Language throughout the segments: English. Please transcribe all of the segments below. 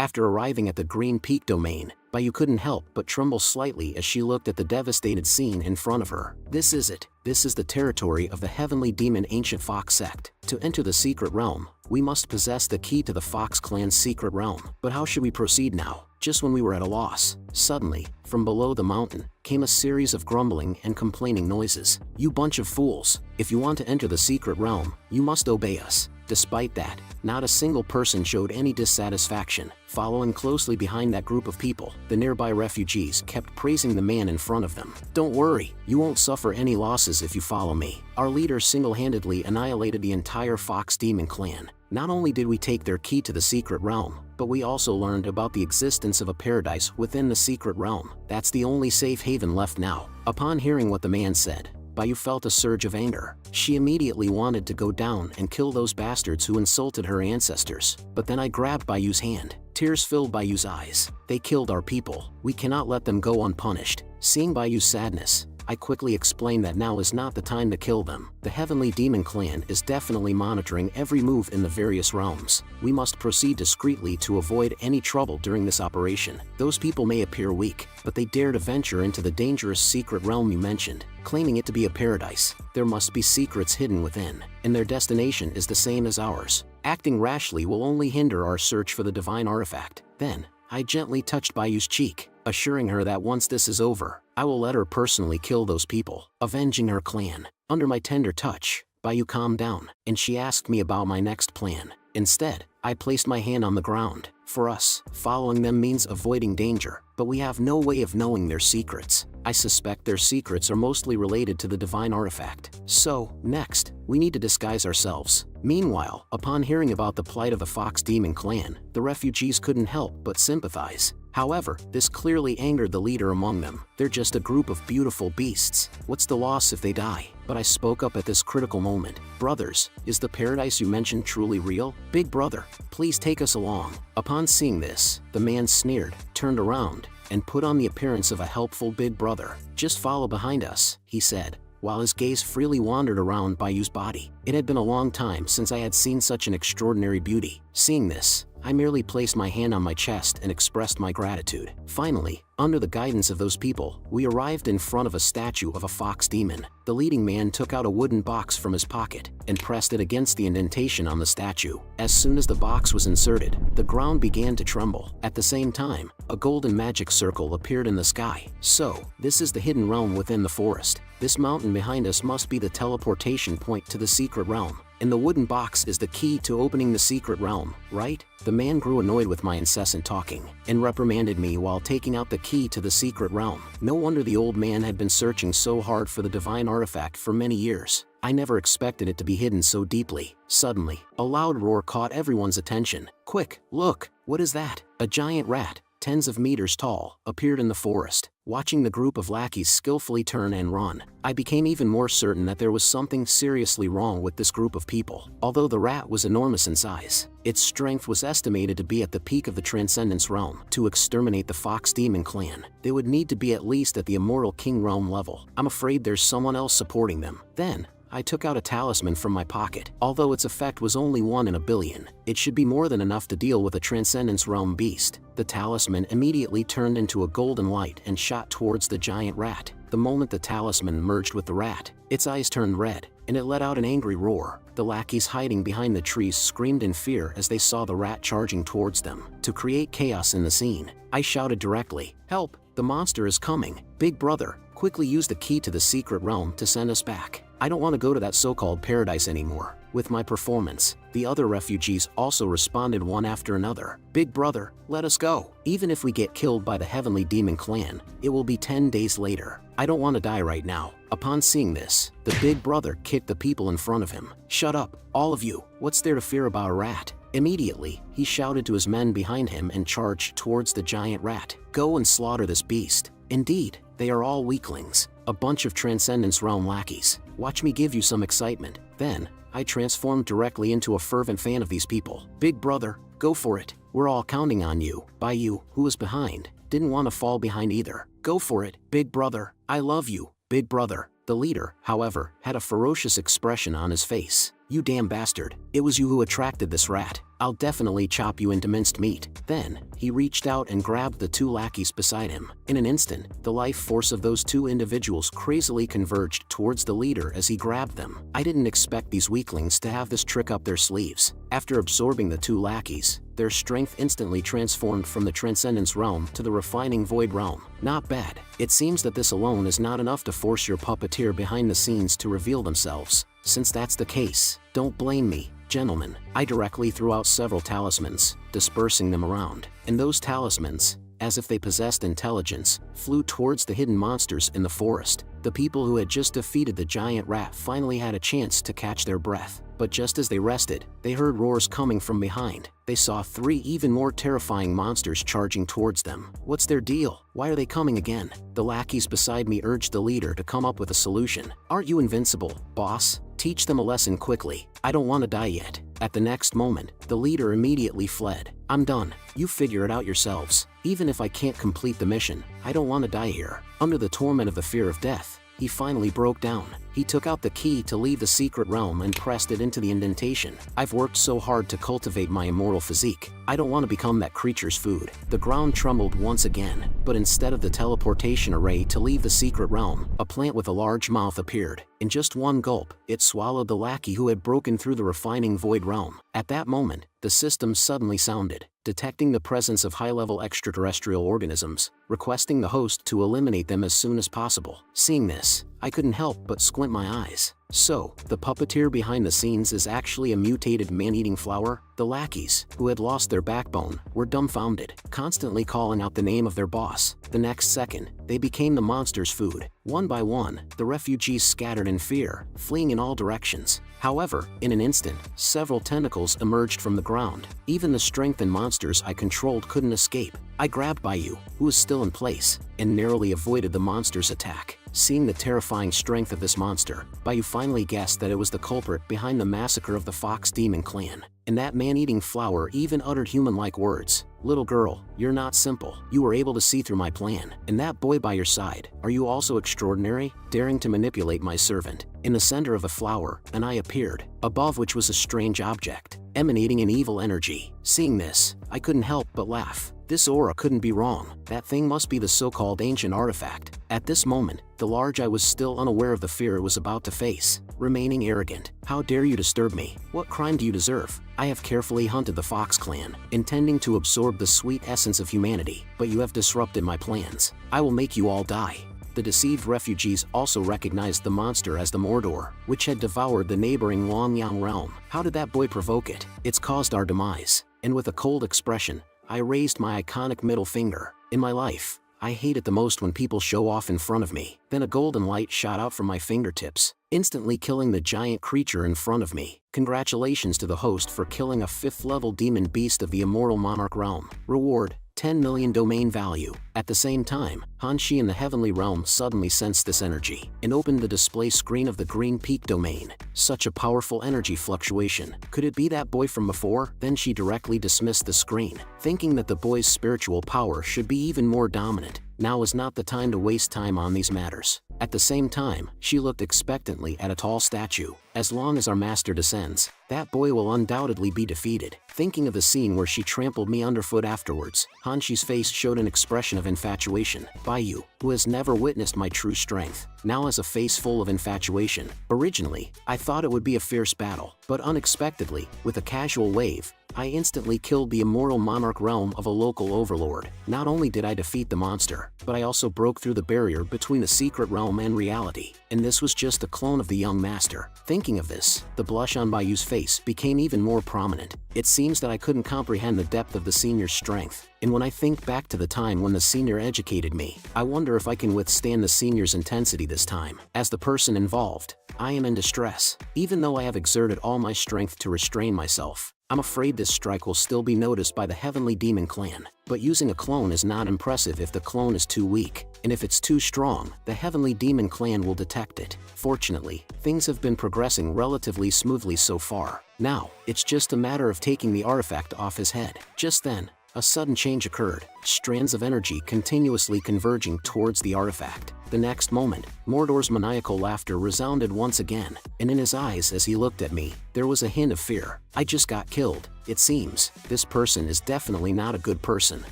After arriving at the Green Peak domain, Bayu couldn't help but tremble slightly as she looked at the devastated scene in front of her. This is it. This is the territory of the heavenly demon Ancient Fox sect. To enter the secret realm, we must possess the key to the Fox clan's secret realm. But how should we proceed now? Just when we were at a loss, suddenly, from below the mountain, came a series of grumbling and complaining noises. You bunch of fools! If you want to enter the secret realm, you must obey us. Despite that, not a single person showed any dissatisfaction. Following closely behind that group of people, the nearby refugees kept praising the man in front of them. Don't worry, you won't suffer any losses if you follow me. Our leader single-handedly annihilated the entire Fox Demon clan. Not only did we take their key to the secret realm, but we also learned about the existence of a paradise within the secret realm. That's the only safe haven left now. Upon hearing what the man said, Bayu felt a surge of anger. She immediately wanted to go down and kill those bastards who insulted her ancestors. But then I grabbed Bayu's hand. Tears filled Bayu's eyes. They killed our people. We cannot let them go unpunished. Seeing Bayu's sadness, I quickly explained that now is not the time to kill them. The Heavenly Demon Clan is definitely monitoring every move in the various realms. We must proceed discreetly to avoid any trouble during this operation. Those people may appear weak, but they dare to venture into the dangerous secret realm you mentioned, claiming it to be a paradise. There must be secrets hidden within, and their destination is the same as ours. Acting rashly will only hinder our search for the divine artifact. Then, I gently touched Bayu's cheek, assuring her that once this is over, I will let her personally kill those people, avenging her clan. Under my tender touch, Bayu calmed down, and she asked me about my next plan. Instead, I placed my hand on the ground. For us, following them means avoiding danger, but we have no way of knowing their secrets. I suspect their secrets are mostly related to the divine artifact. So, next, we need to disguise ourselves. Meanwhile, upon hearing about the plight of the Fox Demon clan, the refugees couldn't help but sympathize. However, this clearly angered the leader among them. They're just a group of beautiful beasts. What's the loss if they die? But I spoke up at this critical moment. Brothers, is the paradise you mentioned truly real? Big brother, please take us along. Upon seeing this, the man sneered, turned around, and put on the appearance of a helpful big brother. Just follow behind us, he said, while his gaze freely wandered around Bayu's body. It had been a long time since I had seen such an extraordinary beauty. Seeing this, I merely placed my hand on my chest and expressed my gratitude. Finally, under the guidance of those people, we arrived in front of a statue of a fox demon. The leading man took out a wooden box from his pocket and pressed it against the indentation on the statue. As soon as the box was inserted, the ground began to tremble. At the same time, a golden magic circle appeared in the sky. So, this is the hidden realm within the forest. This mountain behind us must be the teleportation point to the secret realm. And the wooden box is the key to opening the secret realm, right? The man grew annoyed with my incessant talking and reprimanded me while taking out the key to the secret realm. No wonder the old man had been searching so hard for the divine artifact for many years. I never expected it to be hidden so deeply. Suddenly, a loud roar caught everyone's attention. Quick, look, what is that? A giant rat, tens of meters tall, appeared in the forest. Watching the group of lackeys skillfully turn and run, I became even more certain that there was something seriously wrong with this group of people. Although the rat was enormous in size, its strength was estimated to be at the peak of the Transcendence realm. To exterminate the Fox Demon clan, they would need to be at least at the Immortal King realm level. I'm afraid there's someone else supporting them. Then, I took out a talisman from my pocket. Although its effect was only 1 in a billion, it should be more than enough to deal with a Transcendence realm beast. The talisman immediately turned into a golden light and shot towards the giant rat. The moment the talisman merged with the rat, its eyes turned red, and it let out an angry roar. The lackeys hiding behind the trees screamed in fear as they saw the rat charging towards them. To create chaos in the scene, I shouted directly, "Help! The monster is coming! Big brother, quickly use the key to the secret realm to send us back. I don't want to go to that so-called paradise anymore." With my performance, the other refugees also responded one after another. "Big brother, let us go. Even if we get killed by the Heavenly Demon clan, it will be 10 days later. I don't want to die right now." Upon seeing this, the big brother kicked the people in front of him. "Shut up, all of you. What's there to fear about a rat?" Immediately, he shouted to his men behind him and charged towards the giant rat. "Go and slaughter this beast." Indeed, they are all weaklings, a bunch of Transcendence realm lackeys. Watch me give you some excitement. Then, I transformed directly into a fervent fan of these people. "Big brother, go for it. We're all counting on you." Bayu, who was behind, didn't want to fall behind either. "Go for it, big brother. I love you, big brother." The leader, however, had a ferocious expression on his face. "You damn bastard, it was you who attracted this rat. I'll definitely chop you into minced meat." Then, he reached out and grabbed the two lackeys beside him. In an instant, the life force of those two individuals crazily converged towards the leader as he grabbed them. I didn't expect these weaklings to have this trick up their sleeves. After absorbing the two lackeys, their strength instantly transformed from the Transcendence realm to the Refining Void realm. Not bad. It seems that this alone is not enough to force your puppeteer behind the scenes to reveal themselves. Since that's the case, don't blame me, gentlemen. I directly threw out several talismans, dispersing them around, and those talismans, as if they possessed intelligence, flew towards the hidden monsters in the forest. The people who had just defeated the giant rat finally had a chance to catch their breath. But just as they rested, they heard roars coming from behind. They saw three even more terrifying monsters charging towards them. What's their deal? Why are they coming again? The lackeys beside me urged the leader to come up with a solution. "Aren't you invincible, boss? Teach them a lesson quickly. I don't want to die yet." At the next moment, the leader immediately fled. "I'm done. You figure it out yourselves. Even if I can't complete the mission, I don't want to die here." Under the torment of the fear of death, he finally broke down. He took out the key to leave the secret realm and pressed it into the indentation. "I've worked so hard to cultivate my immortal physique. I don't want to become that creature's food." The ground trembled once again, but instead of the teleportation array to leave the secret realm, a plant with a large mouth appeared. In just one gulp, it swallowed the lackey who had broken through the Refining Void realm. At that moment, the system suddenly sounded, detecting the presence of high-level extraterrestrial organisms, requesting the host to eliminate them as soon as possible. Seeing this, I couldn't help but squint my eyes. So, the puppeteer behind the scenes is actually a mutated man-eating flower? The lackeys, who had lost their backbone, were dumbfounded, constantly calling out the name of their boss. The next second, they became the monster's food. One by one, the refugees scattered in fear, fleeing in all directions. However, in an instant, several tentacles emerged from the ground. Even the strengthened monsters I controlled couldn't escape. I grabbed Baiyu, who was still in place, and narrowly avoided the monster's attack. Seeing the terrifying strength of this monster, Baiyu finally guessed that it was the culprit behind the massacre of the Fox Demon clan. And that man-eating flower even uttered human-like words. "Little girl, you're not simple. You were able to see through my plan. And that boy by your side, are you also extraordinary? Daring to manipulate my servant." In the center of the flower, an eye appeared, above which was a strange object, emanating an evil energy. Seeing this, I couldn't help but laugh. This aura couldn't be wrong. That thing must be the so-called ancient artifact. At this moment, the large eye was still unaware of the fear it was about to face, remaining arrogant. "How dare you disturb me? What crime do you deserve? I have carefully hunted the Fox clan, intending to absorb the sweet essence of humanity, but you have disrupted my plans. I will make you all die." The deceived refugees also recognized the monster as the Mordor, which had devoured the neighboring Longyang realm. How did that boy provoke it? It's caused our demise. And with a cold expression, I raised my iconic middle finger. In my life, I hate it the most when people show off in front of me. Then a golden light shot out from my fingertips, instantly killing the giant creature in front of me. Congratulations to the host for killing a 5th-level demon beast of the immortal monarch realm. Reward: 10 million domain value. At the same time, Hanshi in the heavenly realm suddenly sensed this energy and opened the display screen of the Green Peak domain. Such a powerful energy fluctuation. Could it be that boy from before? Then she directly dismissed the screen, thinking that the boy's spiritual power should be even more dominant. Now is not the time to waste time on these matters. At the same time, she looked expectantly at a tall statue. As long as our master descends, that boy will undoubtedly be defeated. Thinking of the scene where she trampled me underfoot afterwards, Hanshi's face showed an expression of infatuation. Baiyu, who has never witnessed my true strength, now has a face full of infatuation. Originally, I thought it would be a fierce battle, but unexpectedly, with a casual wave, I instantly killed the immortal monarch realm of a local overlord. Not only did I defeat the monster, but I also broke through the barrier between the secret realm and reality. And this was just a clone of the young master. Thinking of this, the blush on Baiyu's face became even more prominent. It seems that I couldn't comprehend the depth of the senior's strength. And when I think back to the time when the senior educated me, I wonder if I can withstand the senior's intensity this time. As the person involved, I am in distress. Even though I have exerted all my strength to restrain myself, I'm afraid this strike will still be noticed by the Heavenly Demon clan. But using a clone is not impressive if the clone is too weak, and if it's too strong, the Heavenly Demon clan will detect it. Fortunately, things have been progressing relatively smoothly so far. Now, it's just a matter of taking the artifact off his head. Just then, a sudden change occurred. strands of energy continuously converging towards the artifact. The next moment, Mordor's maniacal laughter resounded once again, and in his eyes as he looked at me, there was a hint of fear. I just got killed. It seems, this person is definitely not a good person,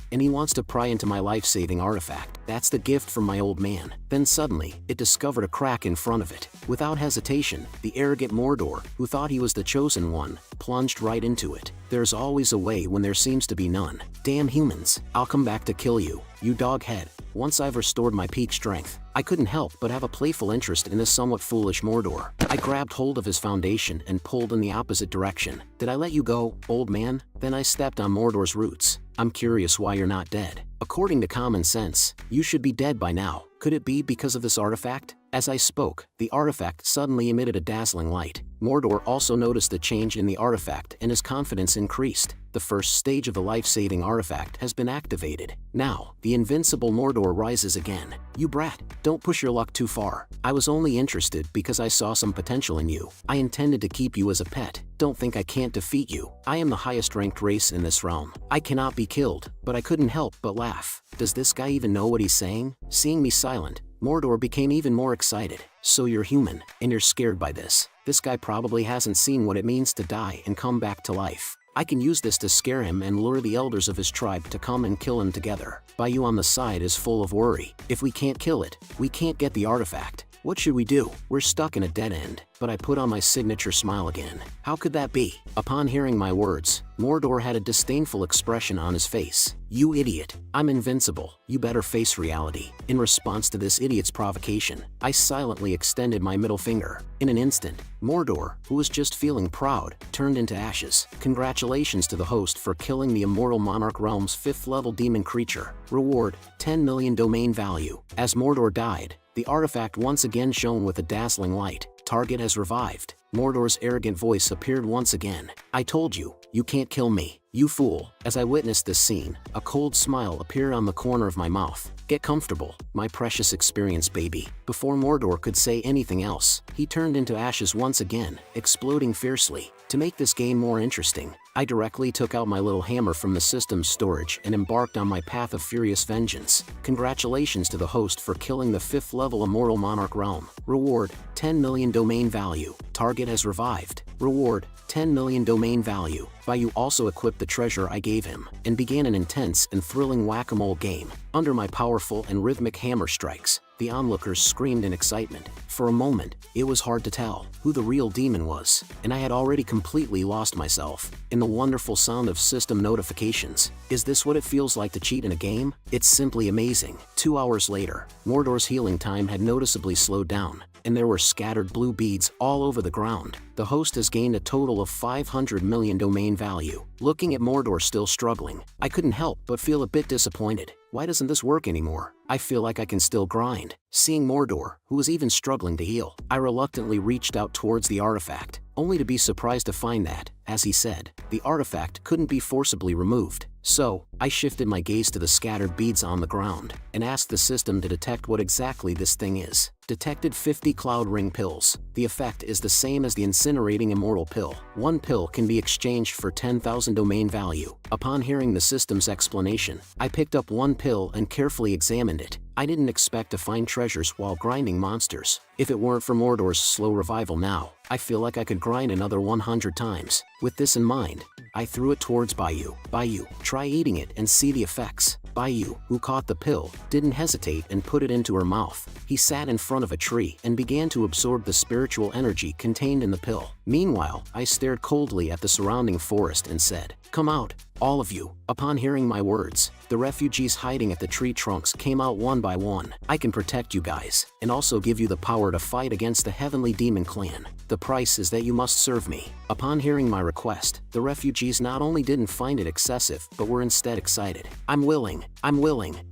and he wants to pry into my life-saving artifact. That's the gift from my old man. Then suddenly, it discovered a crack in front of it. Without hesitation, the arrogant Mordor, who thought he was the chosen one, plunged right into it. There's always a way when there seems to be none. Damn humans, I'll come back to kill you, you doghead. Once I've restored my peak strength, I couldn't help but have a playful interest in this somewhat foolish Mordor. I grabbed hold of his foundation and pulled in the opposite direction. Did I let you go, old man? Then I stepped on Mordor's roots. I'm curious why you're not dead. According to common sense, you should be dead by now. Could it be because of this artifact? As I spoke, the artifact suddenly emitted a dazzling light. Mordor also noticed the change in the artifact and his confidence increased. The first stage of the life-saving artifact has been activated. Now, the invincible Mordor rises again. You brat, don't push your luck too far. I was only interested because I saw some potential in you. I intended to keep you as a pet. Don't think I can't defeat you. I am the highest-ranked race in this realm. I cannot be killed, but I couldn't help but laugh. Does this guy even know what he's saying? Seeing me silent, Mordor became even more excited. So you're human, and you're scared by this. This guy probably hasn't seen what it means to die and come back to life. I can use this to scare him and lure the elders of his tribe to come and kill him together. Bayou on the side is full of worry. If we can't kill it, we can't get the artifact. What should we do? We're stuck in a dead end. But I put on my signature smile again. How could that be? Upon hearing my words, Mordor had a disdainful expression on his face. You idiot. I'm invincible. You better face reality. In response to this idiot's provocation, I silently extended my middle finger. In an instant, Mordor, who was just feeling proud, turned into ashes. Congratulations to the host for killing the immortal Monarch Realm's 5th level demon creature. Reward, 10 million domain value. As Mordor died, the artifact once again shone with a dazzling light. Target has revived. Mordor's arrogant voice appeared once again. I told you, you can't kill me, you fool. As I witnessed this scene, a cold smile appeared on the corner of my mouth. Get comfortable, my precious experience baby. Before Mordor could say anything else, he turned into ashes once again, exploding fiercely. To make this game more interesting, I directly took out my little hammer from the system's storage and embarked on my path of furious vengeance. Congratulations to the host for killing the 5th level immortal Monarch Realm. Reward, 10 million domain value. Target has revived. Reward, 10 million domain value. Bayou also equipped the treasure I gave him, and began an intense and thrilling whack-a-mole game. Under my powerful and rhythmic hammer strikes, the onlookers screamed in excitement. For a moment, it was hard to tell who the real demon was, and I had already completely lost myself in the wonderful sound of system notifications. Is this what it feels like to cheat in a game? It's simply amazing. 2 hours later, Mordor's healing time had noticeably slowed down, and there were scattered blue beads all over the ground. The host has gained a total of 500 million domain value. Looking at Mordor still struggling, I couldn't help but feel a bit disappointed. Why doesn't this work anymore? I feel like I can still grind. Seeing Mordor, who was even struggling to heal, I reluctantly reached out towards the artifact, only to be surprised to find that, as he said, the artifact couldn't be forcibly removed. So, I shifted my gaze to the scattered beads on the ground, and asked the system to detect what exactly this thing is. Detected 50 Cloud Ring pills. The effect is the same as the incinerating immortal pill. 1 pill can be exchanged for 10,000 domain value. Upon hearing the system's explanation, I picked up 1 pill and carefully examined it. I didn't expect to find treasures while grinding monsters. If it weren't for Mordor's slow revival now, I feel like I could grind another 100 times. With this in mind, I threw it towards Bayou. Bayou, try eating it and see the effects. Bayou, who caught the pill, didn't hesitate and put it into her mouth. He sat in front of a tree and began to absorb the spiritual energy contained in the pill. Meanwhile, I stared coldly at the surrounding forest and said, "Come out, all of you." Upon hearing my words, the refugees hiding at the tree trunks came out one by one. I can protect you guys, and also give you the power to fight against the Heavenly Demon Clan. The price is that you must serve me. Upon hearing my request, the refugees not only didn't find it excessive, but were instead excited. I'm willing.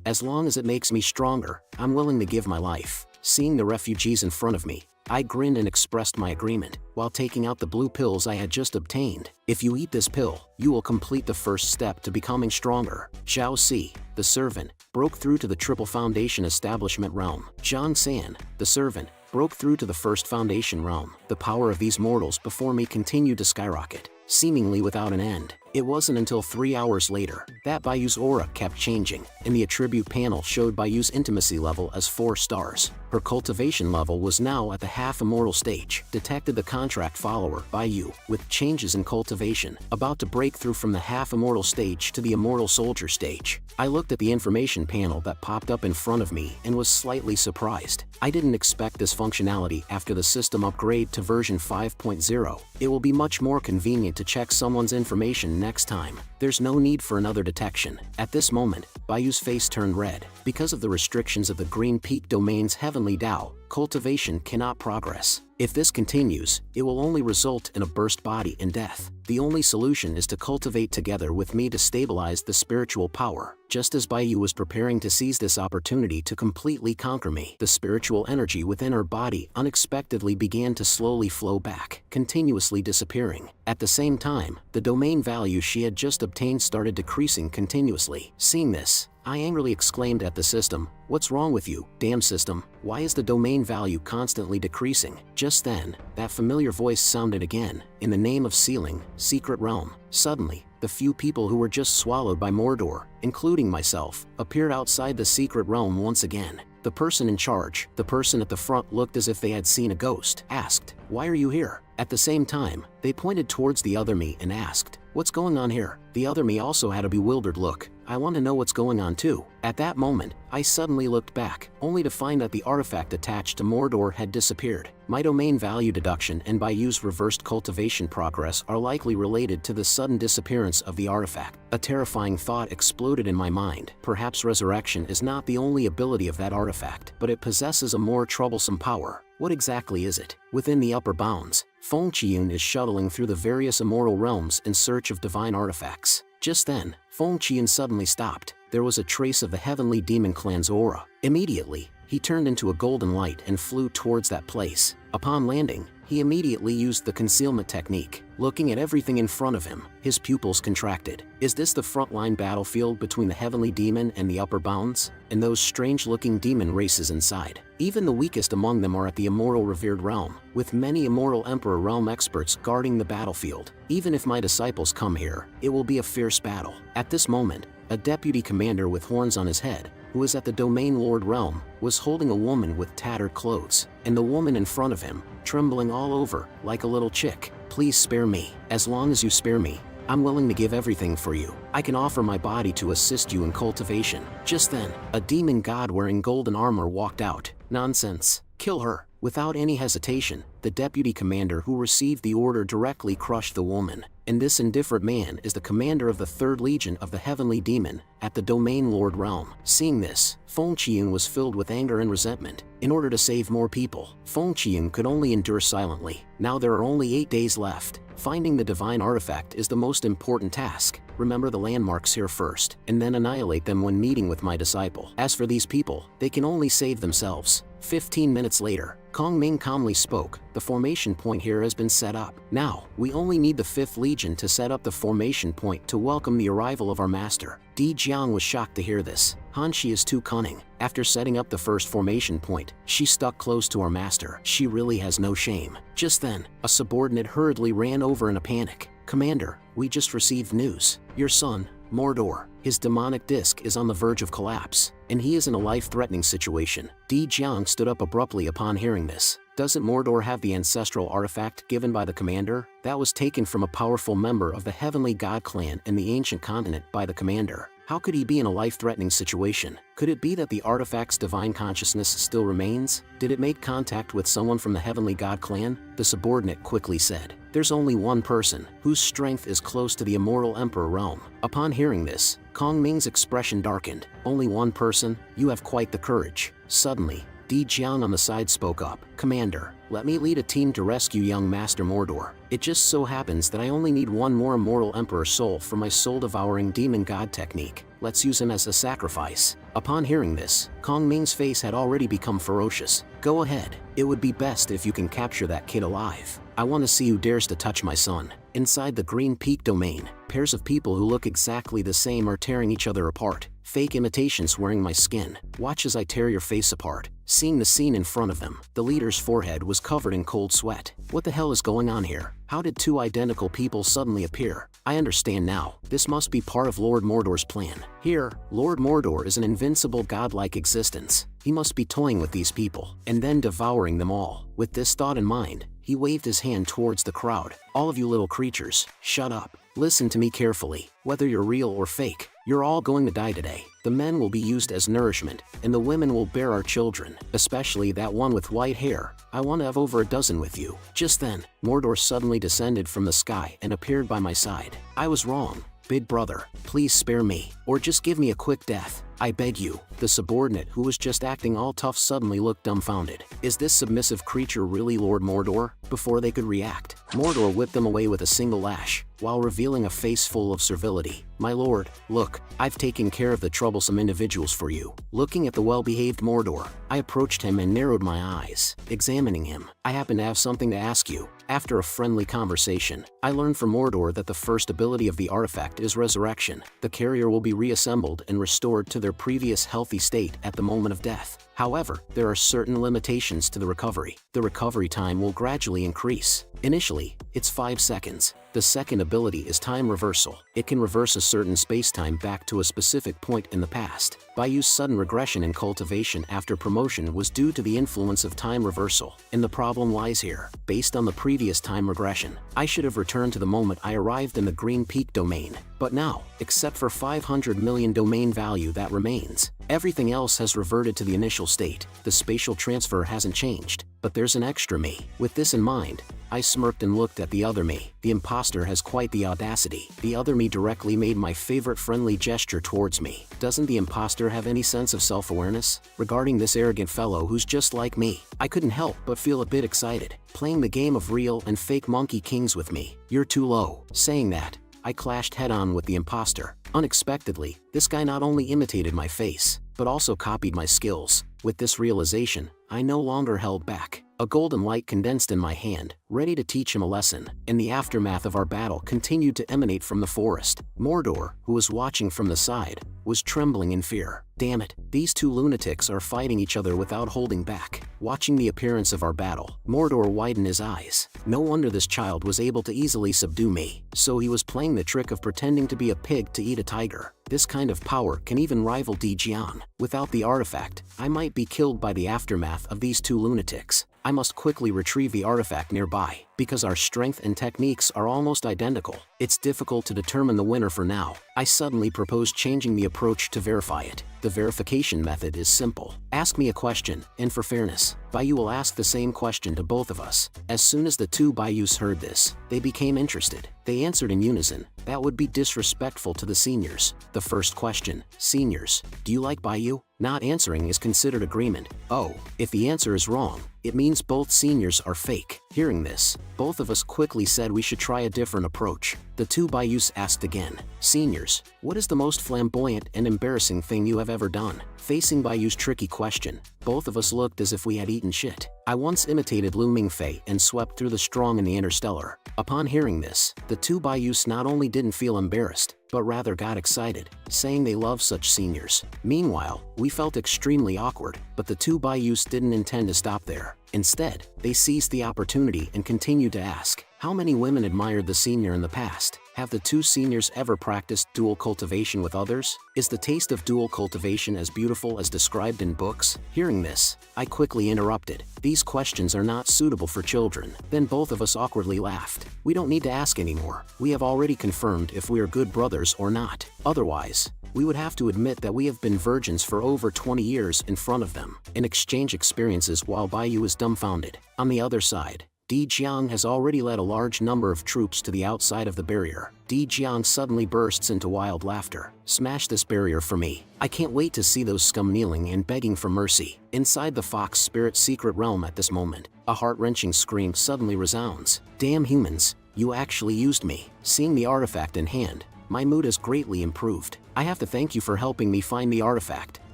As long as it makes me stronger, I'm willing to give my life. Seeing the refugees in front of me, I grinned and expressed my agreement, while taking out the blue pills I had just obtained. If you eat this pill, you will complete the first step to becoming stronger. Zhao Si, the servant, broke through to the Triple Foundation Establishment realm. Zhang San, the servant, broke through to the First Foundation realm. The power of these mortals before me continued to skyrocket, seemingly without an end. It wasn't until 3 hours later that Bayu's aura kept changing, and the attribute panel showed Bayu's intimacy level as 4 stars. Her cultivation level was now at the half-immortal stage. Detected the contract follower, Bayu, with changes in cultivation, about to break through from the half-immortal stage to the immortal soldier stage. I looked at the information panel that popped up in front of me and was slightly surprised. I didn't expect this functionality after the system upgrade to version 5.0. It will be much more convenient to check someone's information next time. There's no need for another detection. At this moment, Bayu's face turned red. Because of the restrictions of the Green Peak domain's Heavenly Tao, cultivation cannot progress. If this continues, it will only result in a burst body and death. The only solution is to cultivate together with me to stabilize the spiritual power. Just as Bayu was preparing to seize this opportunity to completely conquer me, the spiritual energy within her body unexpectedly began to slowly flow back, continuously disappearing. At the same time, the domain value she had just obtained started decreasing continuously. Seeing this, I angrily exclaimed at the system, "What's wrong with you, damn system? Why is the domain value constantly decreasing?" Just then, that familiar voice sounded again, "In the name of sealing, secret realm." Suddenly, the few people who were just swallowed by Mordor, including myself, appeared outside the secret realm once again. The person in charge, the person at the front, looked as if they had seen a ghost, asked, "Why are you here?" At the same time, they pointed towards the other me and asked, "What's going on here?" The other me also had a bewildered look. "I want to know what's going on too." At that moment, I suddenly looked back, only to find that the artifact attached to Mordor had disappeared. My domain value deduction and Bayu's reversed cultivation progress are likely related to the sudden disappearance of the artifact. A terrifying thought exploded in my mind. Perhaps resurrection is not the only ability of that artifact, but it possesses a more troublesome power. What exactly is it? Within the upper bounds, Feng Qiyun is shuttling through the various immortal realms in search of divine artifacts. Just then, Feng Qiyun suddenly stopped. There was a trace of the heavenly demon clan's aura. Immediately, he turned into a golden light and flew towards that place. Upon landing, he immediately used the concealment technique. Looking at everything in front of him, his pupils contracted. Is this the frontline battlefield between the heavenly demon and the upper bounds, and those strange-looking demon races inside? Even the weakest among them are at the immortal revered realm, with many immortal emperor realm experts guarding the battlefield. Even if my disciples come here, it will be a fierce battle. At this moment, a deputy commander with horns on his head, who was at the domain lord realm, was holding a woman with tattered clothes, and the woman in front of him, trembling all over, like a little chick. "Please spare me. As long as you spare me, I'm willing to give everything for you. I can offer my body to assist you in cultivation." Just then, a demon god wearing golden armor walked out. "Nonsense. Kill her." Without any hesitation, the deputy commander who received the order directly crushed the woman. And this indifferent man is the commander of the 3rd Legion of the Heavenly Demon at the Domain Lord realm. Seeing this, Feng Qiyun was filled with anger and resentment. In order to save more people, Feng Qiyun could only endure silently. Now there are only 8 days left. Finding the divine artifact is the most important task. Remember the landmarks here first, and then annihilate them when meeting with my disciple. As for these people, they can only save themselves. 15 minutes later, Kong Ming calmly spoke. "The formation point here has been set up. Now, we only need the 5th Legion to set up the formation point to welcome the arrival of our master." Di Jiang was shocked to hear this. "Hanshi is too cunning. After setting up the first formation point, she stuck close to our master. She really has no shame." Just then, a subordinate hurriedly ran over in a panic. "Commander, we just received news. Your son, Mordor, his demonic disc is on the verge of collapse, and he is in a life-threatening situation." Di Jiang stood up abruptly upon hearing this. Doesn't Mordor have the ancestral artifact given by the commander? That was taken from a powerful member of the Heavenly God clan in the ancient continent by the commander. How could he be in a life-threatening situation? Could it be that the artifact's divine consciousness still remains? Did it make contact with someone from the Heavenly God clan? The subordinate quickly said, "There's only one person whose strength is close to the immortal emperor realm." Upon hearing this, Kong Ming's expression darkened. "Only one person? You have quite the courage." Suddenly, Di Jiang on the side spoke up. "Commander, let me lead a team to rescue young Master Mordor. It just so happens that I only need one more immortal emperor soul for my soul-devouring demon god technique. Let's use him as a sacrifice." Upon hearing this, Kong Ming's face had already become ferocious. "Go ahead. It would be best if you can capture that kid alive. I want to see who dares to touch my son." Inside the Green Peak domain, pairs of people who look exactly the same are tearing each other apart. Fake imitations wearing my skin. Watch as I tear your face apart. Seeing the scene in front of them, the leader's forehead was covered in cold sweat. What the hell is going on here? How did two identical people suddenly appear? I understand now. This must be part of Lord Mordor's plan. Here, Lord Mordor is an invincible godlike existence. He must be toying with these people, and then devouring them all. With this thought in mind, he waved his hand towards the crowd. All of you little creatures, shut up. Listen to me carefully. Whether you're real or fake, you're all going to die today. The men will be used as nourishment, and the women will bear our children, especially that one with white hair. I want to have over a dozen with you. Just then, Mordor suddenly descended from the sky and appeared by my side. I was wrong. Big brother, please spare me, or just give me a quick death. I beg you. The subordinate who was just acting all tough suddenly looked dumbfounded. Is this submissive creature really Lord Mordor? Before they could react, Mordor whipped them away with a single lash, while revealing a face full of servility. My lord, look, I've taken care of the troublesome individuals for you. Looking at the well-behaved Mordor, I approached him and narrowed my eyes, examining him. I happen to have something to ask you. After a friendly conversation, I learned from Mordor that the first ability of the artifact is resurrection. The carrier will be reassembled and restored to their previous healthy state at the moment of death. However, there are certain limitations to the recovery. The recovery time will gradually increase. Initially, it's 5 seconds. The second ability is time reversal. It can reverse a certain space-time back to a specific point in the past. Bayou's sudden regression in cultivation after promotion was due to the influence of time reversal, and the problem lies here. Based on the previous time regression, I should have returned to the moment I arrived in the Green Peak domain. But now, except for 500 million domain value that remains, everything else has reverted to the initial state. The spatial transfer hasn't changed, but there's an extra me. With this in mind, I smirked and looked at the other me. The imposter has quite the audacity. The other me directly made my favorite friendly gesture towards me. Doesn't the imposter have any sense of self-awareness regarding this arrogant fellow who's just like me? I couldn't help but feel a bit excited, playing the game of real and fake Monkey Kings with me. You're too low. Saying that, I clashed head-on with the imposter. Unexpectedly, this guy not only imitated my face, but also copied my skills. With this realization, I no longer held back. A golden light condensed in my hand, ready to teach him a lesson. In the aftermath of our battle continued to emanate from the forest. Mordor, who was watching from the side, was trembling in fear. Damn it, these two lunatics are fighting each other without holding back. Watching the appearance of our battle, Mordor widened his eyes. No wonder this child was able to easily subdue me. So he was playing the trick of pretending to be a pig to eat a tiger. This kind of power can even rival Dijiang. Without the artifact, I might be killed by the aftermath of these two lunatics. I must quickly retrieve the artifact nearby. Because our strength and techniques are almost identical, it's difficult to determine the winner for now. I suddenly proposed changing the approach to verify it. The verification method is simple. Ask me a question, and for fairness, Bayou will ask the same question to both of us. As soon as the two Bayous heard this, they became interested. They answered in unison. That would be disrespectful to the seniors. The first question, seniors, do you like Bayou? Not answering is considered agreement. Oh, if the answer is wrong, it means both seniors are fake. Hearing this, both of us quickly said we should try a different approach. The two Bayous asked again, seniors, what is the most flamboyant and embarrassing thing you have ever done? Facing Bayou's tricky question, both of us looked as if we had eaten shit. I once imitated Lu Mingfei and swept through the strong in the Interstellar. Upon hearing this, the two Bayous not only didn't feel embarrassed, but rather got excited, saying they love such seniors. Meanwhile, we felt extremely awkward, but the two Bayous didn't intend to stop there. Instead, they seized the opportunity and continued to ask, how many women admired the senior in the past? Have the two seniors ever practiced dual cultivation with others? Is the taste of dual cultivation as beautiful as described in books? Hearing this, I quickly interrupted. These questions are not suitable for children. Then both of us awkwardly laughed. We don't need to ask anymore. We have already confirmed if we are good brothers or not. Otherwise, we would have to admit that we have been virgins for over 20 years in front of them, and exchange experiences while Bayou is dumbfounded. On the other side, Dijiang has already led a large number of troops to the outside of the barrier. Dijiang suddenly bursts into wild laughter. Smash this barrier for me. I can't wait to see those scum kneeling and begging for mercy. Inside the Fox Spirit secret realm at this moment, a heart-wrenching scream suddenly resounds. Damn humans, you actually used me. Seeing the artifact in hand, my mood has greatly improved. I have to thank you for helping me find the artifact.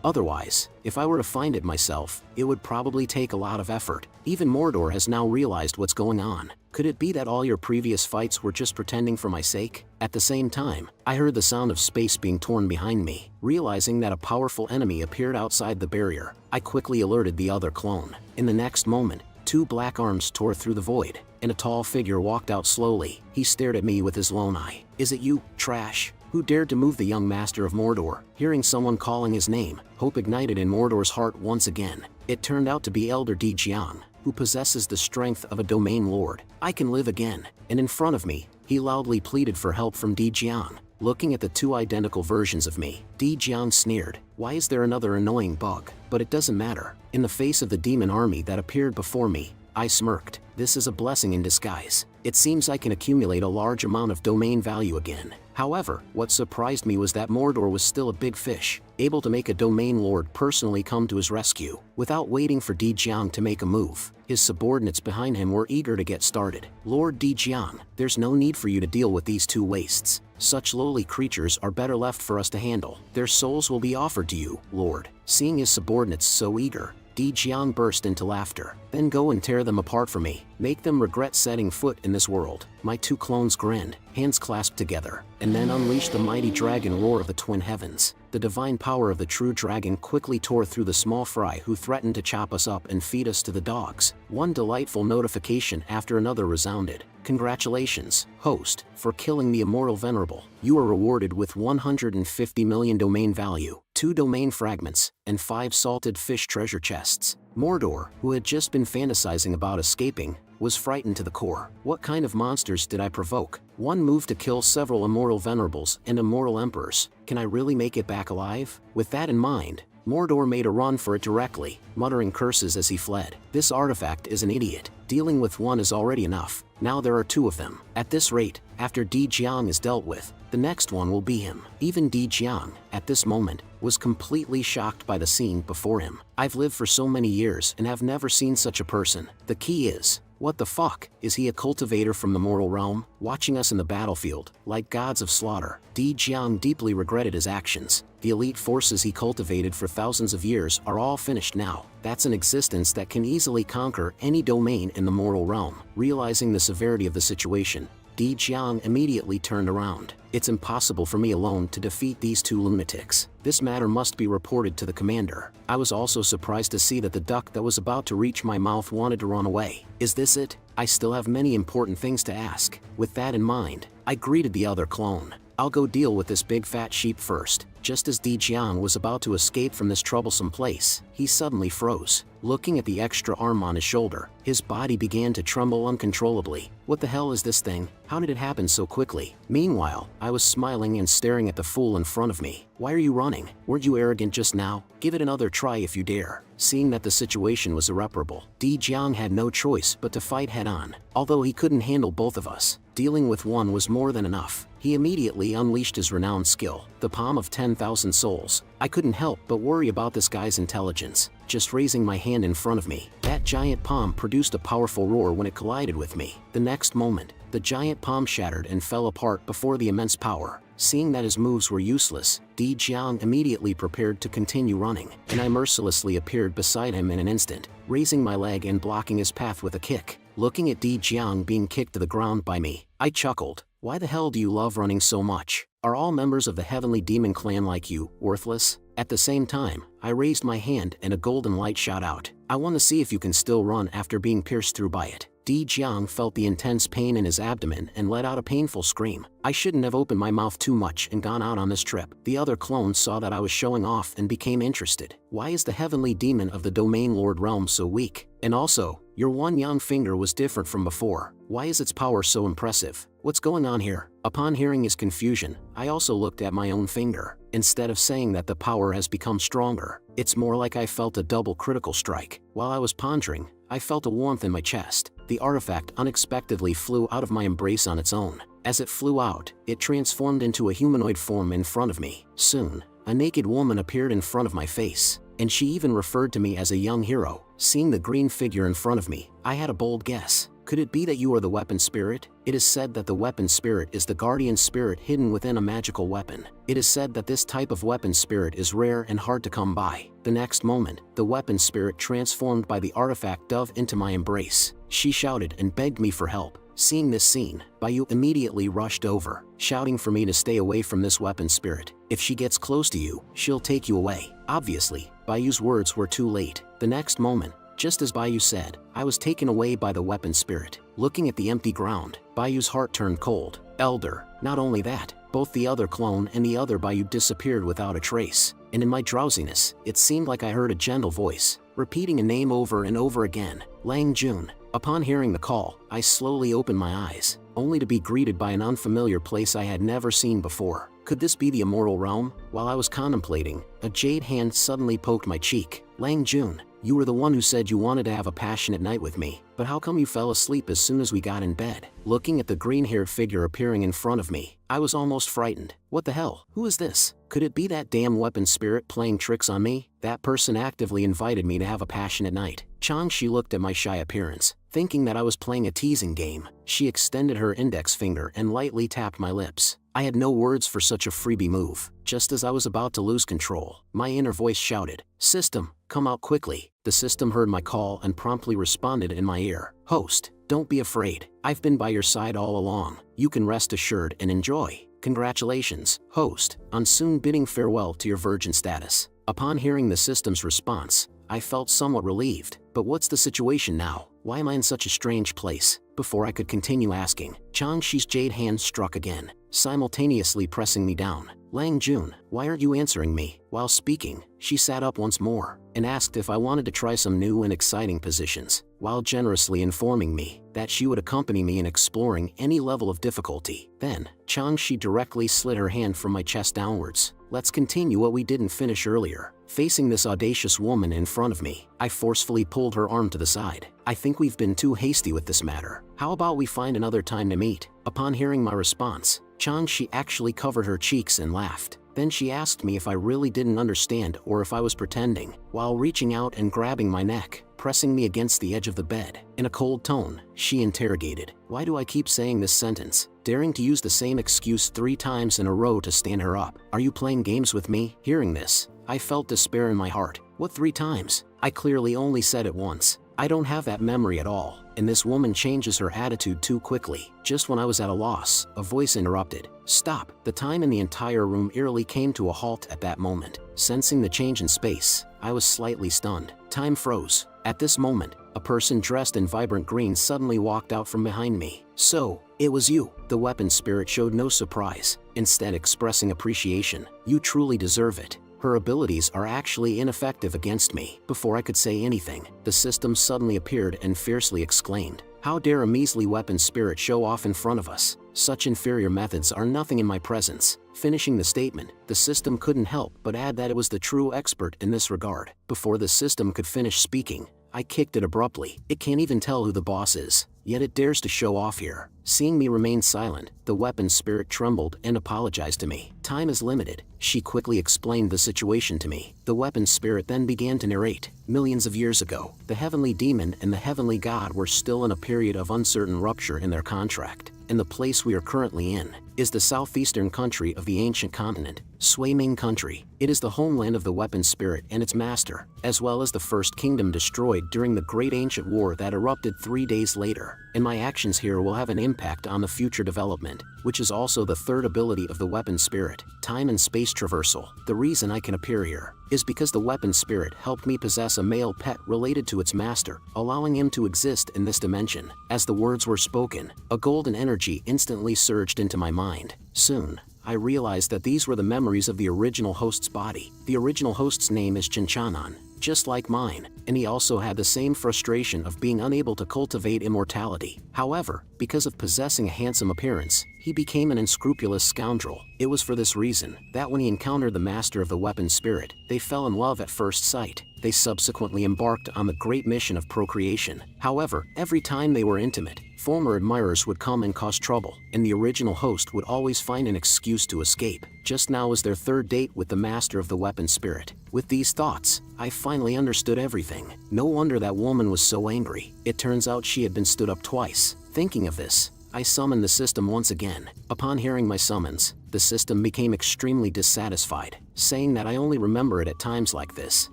Otherwise, if I were to find it myself, it would probably take a lot of effort. Even Mordor has now realized what's going on. Could it be that all your previous fights were just pretending for my sake? At the same time, I heard the sound of space being torn behind me. Realizing that a powerful enemy appeared outside the barrier, I quickly alerted the other clone. In the next moment, two black arms tore through the void, and a tall figure walked out slowly. He stared at me with his lone eye. "Is it you, trash? Who dared to move the young master of Mordor?" Hearing someone calling his name, hope ignited in Mordor's heart once again. It turned out to be Elder Di Jiang, who possesses the strength of a domain lord. "I can live again." And in front of me, he loudly pleaded for help from Di Jiang. Looking at the two identical versions of me, Di Jiang sneered, "Why is there another annoying bug?" But it doesn't matter. In the face of the demon army that appeared before me, I smirked. This is a blessing in disguise. It seems I can accumulate a large amount of domain value again. However, what surprised me was that Mordor was still a big fish, able to make a domain lord personally come to his rescue. Without waiting for Di Jiang to make a move, his subordinates behind him were eager to get started. "Lord Di Jiang, there's no need for you to deal with these two wastes. Such lowly creatures are better left for us to handle. Their souls will be offered to you, Lord." Seeing his subordinates so eager, Di Jiang burst into laughter. "Then go and tear them apart for me. Make them regret setting foot in this world." My two clones grinned, hands clasped together, and then unleashed the mighty dragon roar of the twin heavens. The divine power of the true dragon quickly tore through the small fry who threatened to chop us up and feed us to the dogs. One delightful notification after another resounded. "Congratulations, host, for killing the immortal venerable. You are rewarded with 150 million domain value, 2 domain fragments, and 5 salted fish treasure chests." Mordor, who had just been fantasizing about escaping, was frightened to the core. What kind of monsters did I provoke? One move to kill several immortal venerables and immortal emperors. Can I really make it back alive? With that in mind, Mordor made a run for it directly, muttering curses as he fled. "This artifact is an idiot. Dealing with one is already enough. Now there are 2 of them. At this rate, after Di Jiang is dealt with, the next one will be him." Even Di Jiang, at this moment, was completely shocked by the scene before him. "I've lived for so many years and have never seen such a person. The key is, what the fuck, is he a cultivator from the mortal realm, watching us in the battlefield, like gods of slaughter?" Di Jiang deeply regretted his actions. The elite forces he cultivated for thousands of years are all finished now. That's an existence that can easily conquer any domain in the mortal realm. Realizing the severity of the situation, Di Jiang immediately turned around. "It's impossible for me alone to defeat these 2 lunatics. This matter must be reported to the commander." I was also surprised to see that the duck that was about to reach my mouth wanted to run away. "Is this it? I still have many important things to ask." With that in mind, I greeted the other clone. "I'll go deal with this big fat sheep first." Just as Di Jiang was about to escape from this troublesome place, he suddenly froze. Looking at the extra arm on his shoulder, his body began to tremble uncontrollably. "What the hell is this thing? How did it happen so quickly?" Meanwhile, I was smiling and staring at the fool in front of me. "Why are you running? Weren't you arrogant just now? Give it another try if you dare." Seeing that the situation was irreparable, Di Jiang had no choice but to fight head-on. Although he couldn't handle both of us, dealing with one was more than enough. He immediately unleashed his renowned skill, the Palm of 10,000 Souls. I couldn't help but worry about this guy's intelligence. Just raising my hand in front of me, that giant palm produced a powerful roar when it collided with me. The next moment, the giant palm shattered and fell apart before the immense power. Seeing that his moves were useless, Di Jiang immediately prepared to continue running, and I mercilessly appeared beside him in an instant, raising my leg and blocking his path with a kick. Looking at Di Jiang being kicked to the ground by me, I chuckled. "Why the hell do you love running so much? Are all members of the Heavenly Demon Clan like you, worthless?" At the same time, I raised my hand and a golden light shot out. "I want to see if you can still run after being pierced through by it." Di Jiang felt the intense pain in his abdomen and let out a painful scream. I shouldn't have opened my mouth too much and gone out on this trip. The other clones saw that I was showing off and became interested. "Why is the heavenly demon of the domain lord realm so weak? And also, your one young finger was different from before. Why is its power so impressive? What's going on here?" Upon hearing his confusion, I also looked at my own finger. Instead of saying that the power has become stronger, it's more like I felt a double critical strike. While I was pondering, I felt a warmth in my chest. The artifact unexpectedly flew out of my embrace on its own. As it flew out, it transformed into a humanoid form in front of me. Soon, a naked woman appeared in front of my face, and she even referred to me as a young hero. Seeing the green figure in front of me, I had a bold guess. Could it be that you are the weapon spirit? It is said that the weapon spirit is the guardian spirit hidden within a magical weapon. It is said that this type of weapon spirit is rare and hard to come by. The next moment, the weapon spirit transformed by the artifact dove into my embrace. She shouted and begged me for help. Seeing this scene, Bayu immediately rushed over, shouting for me to stay away from this weapon spirit. If she gets close to you, she'll take you away. Obviously, Bayu's words were too late. The next moment, just as Bayu said, I was taken away by the weapon spirit. Looking at the empty ground, Bayu's heart turned cold. Elder. Not only that, both the other clone and the other Bayu disappeared without a trace. And in my drowsiness, it seemed like I heard a gentle voice, repeating a name over and over again, Lang Jun. Upon hearing the call, I slowly opened my eyes, only to be greeted by an unfamiliar place I had never seen before. Could this be the immortal realm? While I was contemplating, a jade hand suddenly poked my cheek. Lang Jun, you were the one who said you wanted to have a passionate night with me, but how come you fell asleep as soon as we got in bed? Looking at the green-haired figure appearing in front of me, I was almost frightened. What the hell? Who is this? Could it be that damn weapon spirit playing tricks on me? That person actively invited me to have a passionate night. Changshi looked at my shy appearance, thinking that I was playing a teasing game. She extended her index finger and lightly tapped my lips. I had no words for such a freebie move. Just as I was about to lose control, my inner voice shouted, "System, come out quickly." The system heard my call and promptly responded in my ear. "Host, don't be afraid. I've been by your side all along. You can rest assured and enjoy. Congratulations, host, on soon bidding farewell to your virgin status." Upon hearing the system's response, I felt somewhat relieved. But what's the situation now? Why am I in such a strange place? Before I could continue asking, Changshi's jade hand struck again, simultaneously pressing me down. "Lang Jun, why aren't you answering me?" While speaking, she sat up once more and asked if I wanted to try some new and exciting positions, while generously informing me that she would accompany me in exploring any level of difficulty. Then, Changshi directly slid her hand from my chest downwards. "Let's continue what we didn't finish earlier." Facing this audacious woman in front of me, I forcefully pulled her arm to the side. "I think we've been too hasty with this matter. How about we find another time to meet?" Upon hearing my response, Changshi actually covered her cheeks and laughed. Then she asked me if I really didn't understand or if I was pretending, while reaching out and grabbing my neck, pressing me against the edge of the bed. In a cold tone, she interrogated, "Why do I keep saying this sentence?" daring to use the same excuse 3 times in a row to stand her up. "Are you playing games with me?" Hearing this, I felt despair in my heart. What 3 times? I clearly only said it once. I don't have that memory at all, and this woman changes her attitude too quickly. Just when I was at a loss, a voice interrupted. "Stop!" The time in the entire room eerily came to a halt at that moment. Sensing the change in space, I was slightly stunned. Time froze. At this moment, a person dressed in vibrant green suddenly walked out from behind me. "So, it was you." The weapon spirit showed no surprise, instead expressing appreciation. "You truly deserve it. Her abilities are actually ineffective against me." Before I could say anything, the system suddenly appeared and fiercely exclaimed, "How dare a measly weapon spirit show off in front of us? Such inferior methods are nothing in my presence." Finishing the statement, the system couldn't help but add that it was the true expert in this regard. Before the system could finish speaking, I kicked it abruptly. "It can't even tell who the boss is, yet it dares to show off here." Seeing me remain silent, the weapon spirit trembled and apologized to me. "Time is limited." She quickly explained the situation to me. The weapon spirit then began to narrate. Millions of years ago, the heavenly demon and the heavenly god were still in a period of uncertain rupture in their contract, and the place we are currently in is the southeastern country of the ancient continent, Sui-Ming country. It is the homeland of the weapon spirit and its master, as well as the first kingdom destroyed during the great ancient war that erupted 3 days later. And my actions here will have an impact on the future development, which is also the third ability of the weapon spirit, time and space traversal. The reason I can appear here is because the weapon spirit helped me possess a male pet related to its master, allowing him to exist in this dimension. As the words were spoken, a golden energy instantly surged into my mind. Soon, I realized that these were the memories of the original host's body. The original host's name is Chinchanan, just like mine, and he also had the same frustration of being unable to cultivate immortality. However, because of possessing a handsome appearance, he became an unscrupulous scoundrel. It was for this reason that when he encountered the master of the weapon spirit, they fell in love at first sight. They subsequently embarked on the great mission of procreation. However, every time they were intimate, former admirers would come and cause trouble, and the original host would always find an excuse to escape. Just now was their 3rd date with the master of the weapon spirit. With these thoughts, I finally understood everything. No wonder that woman was so angry. It turns out she had been stood up twice. Thinking of this, I summoned the system once again. Upon hearing my summons, the system became extremely dissatisfied, saying that I only remember it at times like this,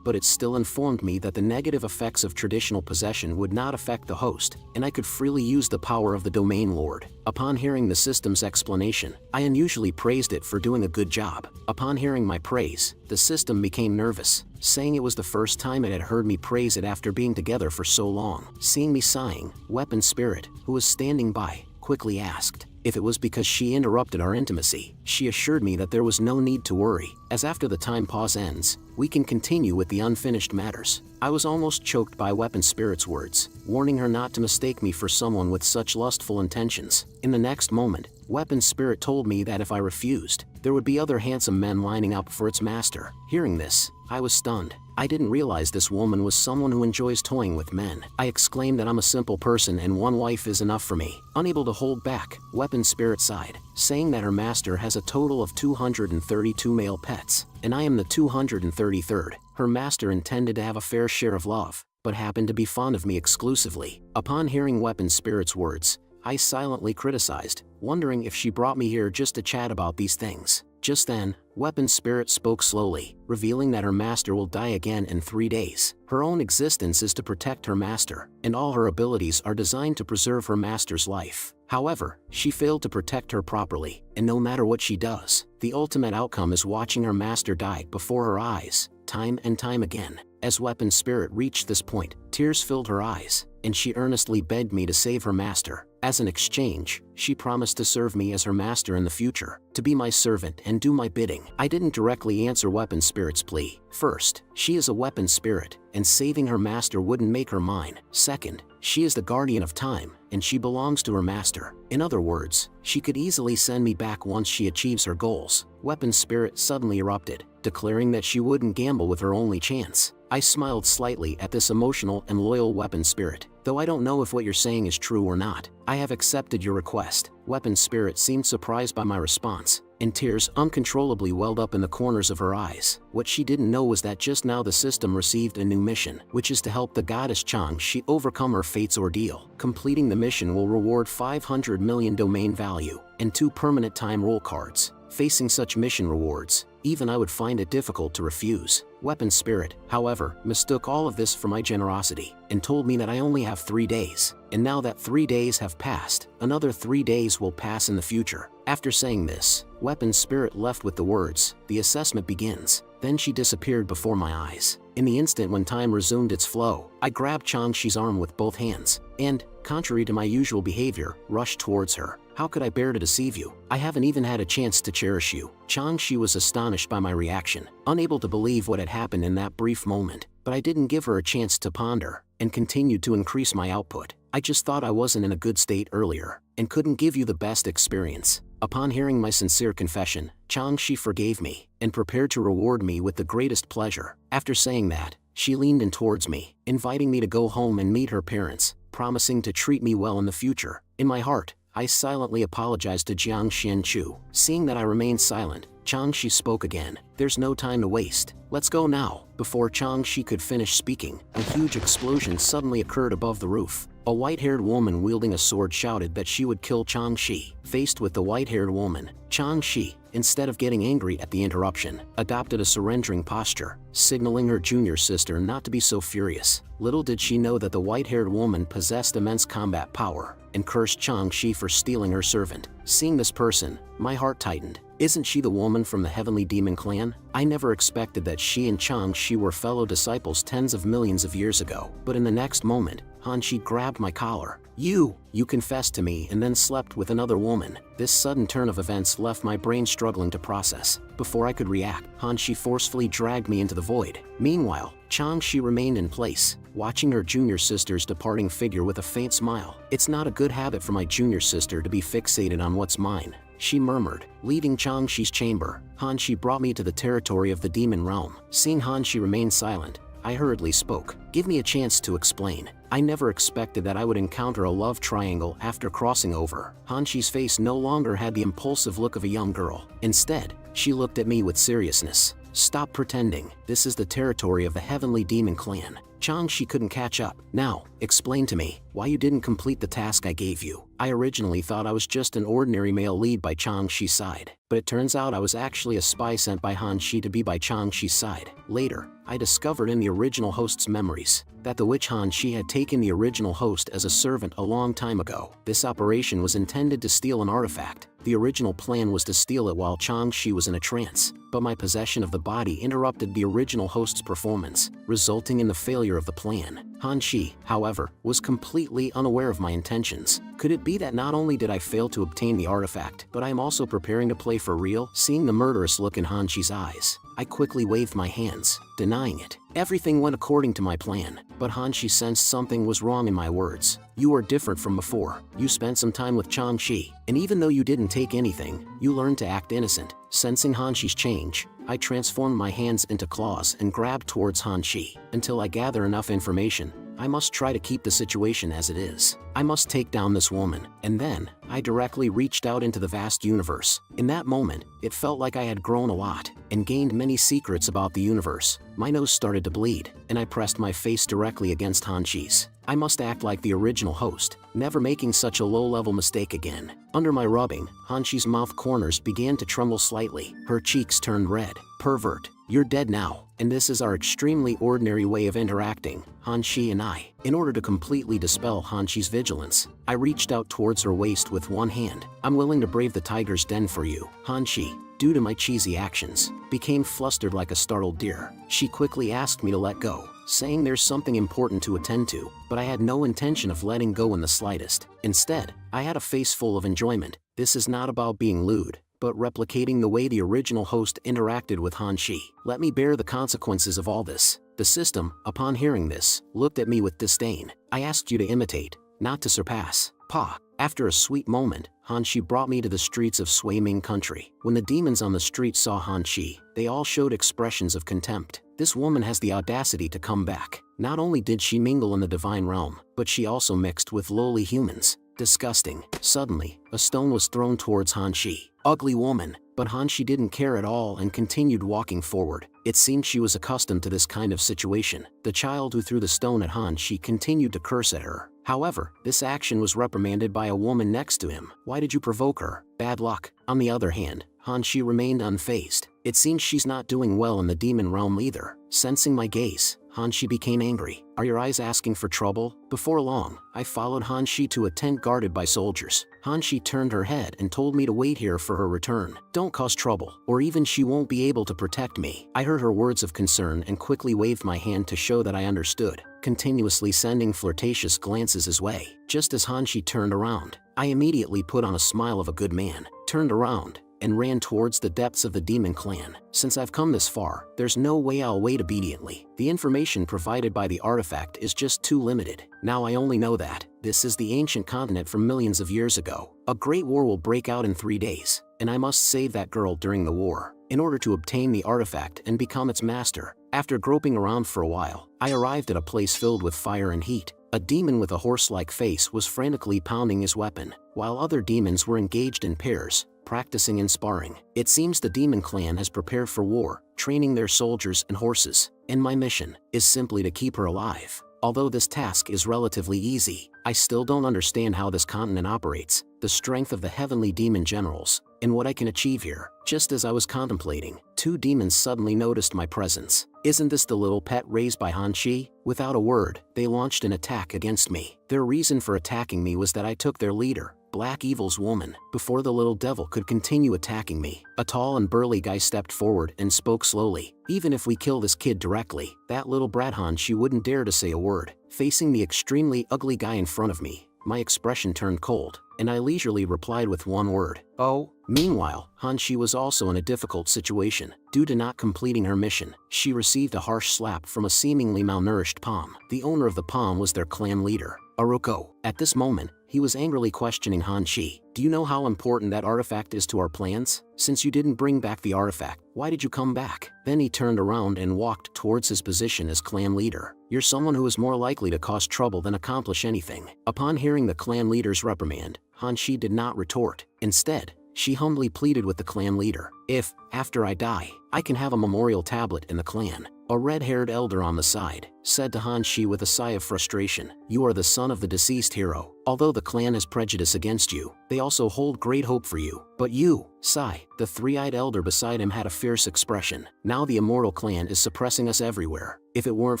but it still informed me that the negative effects of traditional possession would not affect the host, and I could freely use the power of the domain lord. Upon hearing the system's explanation, I unusually praised it for doing a good job. Upon hearing my praise, the system became nervous, saying it was the first time it had heard me praise it after being together for so long. Seeing me sighing, Weapon Spirit, who was standing by, quickly asked if it was because she interrupted our intimacy. She assured me that there was no need to worry, as after the time pause ends, we can continue with the unfinished matters. I was almost choked by Weapon Spirit's words, warning her not to mistake me for someone with such lustful intentions. In the next moment, Weapon Spirit told me that if I refused, there would be other handsome men lining up for its master. Hearing this, I was stunned. I didn't realize this woman was someone who enjoys toying with men. I exclaimed that I'm a simple person and one wife is enough for me. Unable to hold back, Weapon Spirit sighed, saying that her master has a total of 232 male pets, and I am the 233rd. Her master intended to have a fair share of love, but happened to be fond of me exclusively. Upon hearing Weapon Spirit's words, I silently criticized, wondering if she brought me here just to chat about these things. Just then, Weapon Spirit spoke slowly, revealing that her master will die again in 3 days. Her own existence is to protect her master, and all her abilities are designed to preserve her master's life. However, she failed to protect her properly, and no matter what she does, the ultimate outcome is watching her master die before her eyes, time and time again. As Weapon Spirit reached this point, tears filled her eyes, and she earnestly begged me to save her master. As an exchange, she promised to serve me as her master in the future, to be my servant and do my bidding. I didn't directly answer Weapon Spirit's plea. First, she is a weapon spirit, and saving her master wouldn't make her mine. Second, she is the guardian of time, and she belongs to her master. In other words, she could easily send me back once she achieves her goals. Weapon Spirit suddenly erupted, declaring that she wouldn't gamble with her only chance. I smiled slightly at this emotional and loyal Weapon Spirit. Though I don't know if what you're saying is true or not, I have accepted your request. Weapon Spirit seemed surprised by my response, and tears uncontrollably welled up in the corners of her eyes. What she didn't know was that just now the system received a new mission, which is to help the goddess Chang-Shi overcome her fate's ordeal. Completing the mission will reward 500 million domain value, and 2 permanent time roll cards. Facing such mission rewards, even I would find it difficult to refuse. Weapon Spirit, however, mistook all of this for my generosity, and told me that I only have 3 days. And now that 3 days have passed, another 3 days will pass in the future. After saying this, Weapon Spirit left with the words, "The assessment begins." Then she disappeared before my eyes. In the instant when time resumed its flow, I grabbed Chang-Shi's arm with both hands, and, contrary to my usual behavior, rushed towards her. How could I bear to deceive you? I haven't even had a chance to cherish you. Chang-Shi was astonished by my reaction, unable to believe what had happened in that brief moment, but I didn't give her a chance to ponder, and continued to increase my output. I just thought I wasn't in a good state earlier, and couldn't give you the best experience. Upon hearing my sincere confession, Chang-Shi forgave me, and prepared to reward me with the greatest pleasure. After saying that, she leaned in towards me, inviting me to go home and meet her parents, promising to treat me well in the future. In my heart, I silently apologized to Jiang Xianchu. Seeing that I remained silent, Chang-Shi spoke again. "There's no time to waste. Let's go now." Before Chang-Shi could finish speaking, a huge explosion suddenly occurred above the roof. A white-haired woman wielding a sword shouted that she would kill Chang-Shi. Faced with the white-haired woman, Chang-Shi, instead of getting angry at the interruption, adopted a surrendering posture, signaling her junior sister not to be so furious. Little did she know that the white-haired woman possessed immense combat power, and cursed Chang-Shi for stealing her servant. Seeing this person, my heart tightened. Isn't she the woman from the Heavenly Demon Clan? I never expected that she and Chang-Shi were fellow disciples tens of millions of years ago. But in the next moment, Han-Shi grabbed my collar. You confessed to me and then slept with another woman." This sudden turn of events left my brain struggling to process. Before I could react, Han-Shi forcefully dragged me into the void. Meanwhile, Chang-Shi remained in place, watching her junior sister's departing figure with a faint smile. "It's not a good habit for my junior sister to be fixated on what's mine," she murmured. Leaving Chang-Shi's chamber, Han-Shi brought me to the territory of the demon realm. Seeing Han-Shi remain silent, I hurriedly spoke. "Give me a chance to explain. I never expected that I would encounter a love triangle after crossing over." Han-Shi's face no longer had the impulsive look of a young girl. Instead, she looked at me with seriousness. Stop pretending. This is the territory of the Heavenly Demon Clan. Changshi couldn't catch up. Now, explain to me why you didn't complete the task I gave you. I originally thought I was just an ordinary male lead by Changshi's side, but it turns out I was actually a spy sent by Hanshi to be by Changshi's side. Later, I discovered in the original host's memories that the witch Hanshi had taken the original host as a servant a long time ago. This operation was intended to steal an artifact. The original plan was to steal it while Changshi was in a trance, but my possession of the body interrupted the original host's performance, resulting in the failure of the plan. Hanshi, however, was completely unaware of my intentions. Could it be that not only did I fail to obtain the artifact, but I am also preparing to play for real? Seeing the murderous look in Hanshi's eyes, I quickly waved my hands, denying it. Everything went according to my plan, but Hanshi sensed something was wrong in my words. You are different from before. You spent some time with Changshi, and even though you didn't take anything, you learned to act innocent. Sensing Hanshi's change, I transformed my hands into claws and grabbed towards Hanshi. Until I gather enough information, I must try to keep the situation as it is. I must take down this woman. And then, I directly reached out into the vast universe. In that moment, it felt like I had grown a lot and gained many secrets about the universe. My nose started to bleed, and I pressed my face directly against Hanshi's. I must act like the original host, never making such a low-level mistake again. Under my rubbing, Hanshi's mouth corners began to tremble slightly. Her cheeks turned red. Pervert, you're dead now. And this is our extremely ordinary way of interacting, Hanshi and I. In order to completely dispel Hanshi's vigilance, I reached out towards her waist with one hand. I'm willing to brave the tiger's den for you. Hanshi, due to my cheesy actions, became flustered like a startled deer. She quickly asked me to let go, saying there's something important to attend to, but I had no intention of letting go in the slightest. Instead, I had a face full of enjoyment. This is not about being lewd, but replicating the way the original host interacted with Hanshi. Let me bear the consequences of all this. The system, upon hearing this, looked at me with disdain. I asked you to imitate, not to surpass. Pa. After a sweet moment, Hanshi brought me to the streets of Swaiming country. When the demons on the street saw Hanshi, they all showed expressions of contempt. This woman has the audacity to come back. Not only did she mingle in the divine realm, but she also mixed with lowly humans. Disgusting. Suddenly, a stone was thrown towards Hanshi. Ugly woman. But Hanshi didn't care at all and continued walking forward. It seemed she was accustomed to this kind of situation. The child who threw the stone at Hanshi continued to curse at her. However, this action was reprimanded by a woman next to him. Why did you provoke her? Bad luck. On the other hand, Hanshi remained unfazed. It seems she's not doing well in the demon realm either. Sensing my gaze, Hanshi became angry. Are your eyes asking for trouble? Before long, I followed Hanshi to a tent guarded by soldiers. Hanshi turned her head and told me to wait here for her return. Don't cause trouble, or even she won't be able to protect me. I heard her words of concern and quickly waved my hand to show that I understood, continuously sending flirtatious glances his way. Just as Hanshi turned around, I immediately put on a smile of a good man, turned around, and ran towards the depths of the demon clan. Since I've come this far, there's no way I'll wait obediently. The information provided by the artifact is just too limited. Now I only know that this is the ancient continent from millions of years ago. A great war will break out in 3 days, and I must save that girl during the war, in order to obtain the artifact and become its master. After groping around for a while, I arrived at a place filled with fire and heat. A demon with a horse-like face was frantically pounding his weapon, while other demons were engaged in pairs, practicing and sparring. It seems the demon clan has prepared for war, training their soldiers and horses, and my mission is simply to keep her alive. Although this task is relatively easy, I still don't understand how this continent operates, the strength of the heavenly demon generals, and what I can achieve here. Just as I was contemplating, 2 demons suddenly noticed my presence. Isn't this the little pet raised by Hanshi? Without a word, they launched an attack against me. Their reason for attacking me was that I took their leader, Black Evil's woman. Before the little devil could continue attacking me, a tall and burly guy stepped forward and spoke slowly. Even if we kill this kid directly, that little brat Hanshi wouldn't dare to say a word. Facing the extremely ugly guy in front of me, my expression turned cold, and I leisurely replied with one word, "Oh." Meanwhile, Hanshi was also in a difficult situation. Due to not completing her mission, she received a harsh slap from a seemingly malnourished palm. The owner of the palm was their clan leader, Aruko. At this moment, he was angrily questioning Hanshi. Do you know how important that artifact is to our plans? Since you didn't bring back the artifact, why did you come back? Then he turned around and walked towards his position as clan leader. You're someone who is more likely to cause trouble than accomplish anything. Upon hearing the clan leader's reprimand, Hanshi did not retort. Instead, she humbly pleaded with the clan leader. If, after I die, I can have a memorial tablet in the clan. A red-haired elder on the side said to Han Shi with a sigh of frustration, "You are the son of the deceased hero. Although the clan has prejudice against you, they also hold great hope for you. But you, Sai," the three-eyed elder beside him had a fierce expression. "Now the immortal clan is suppressing us everywhere. If it weren't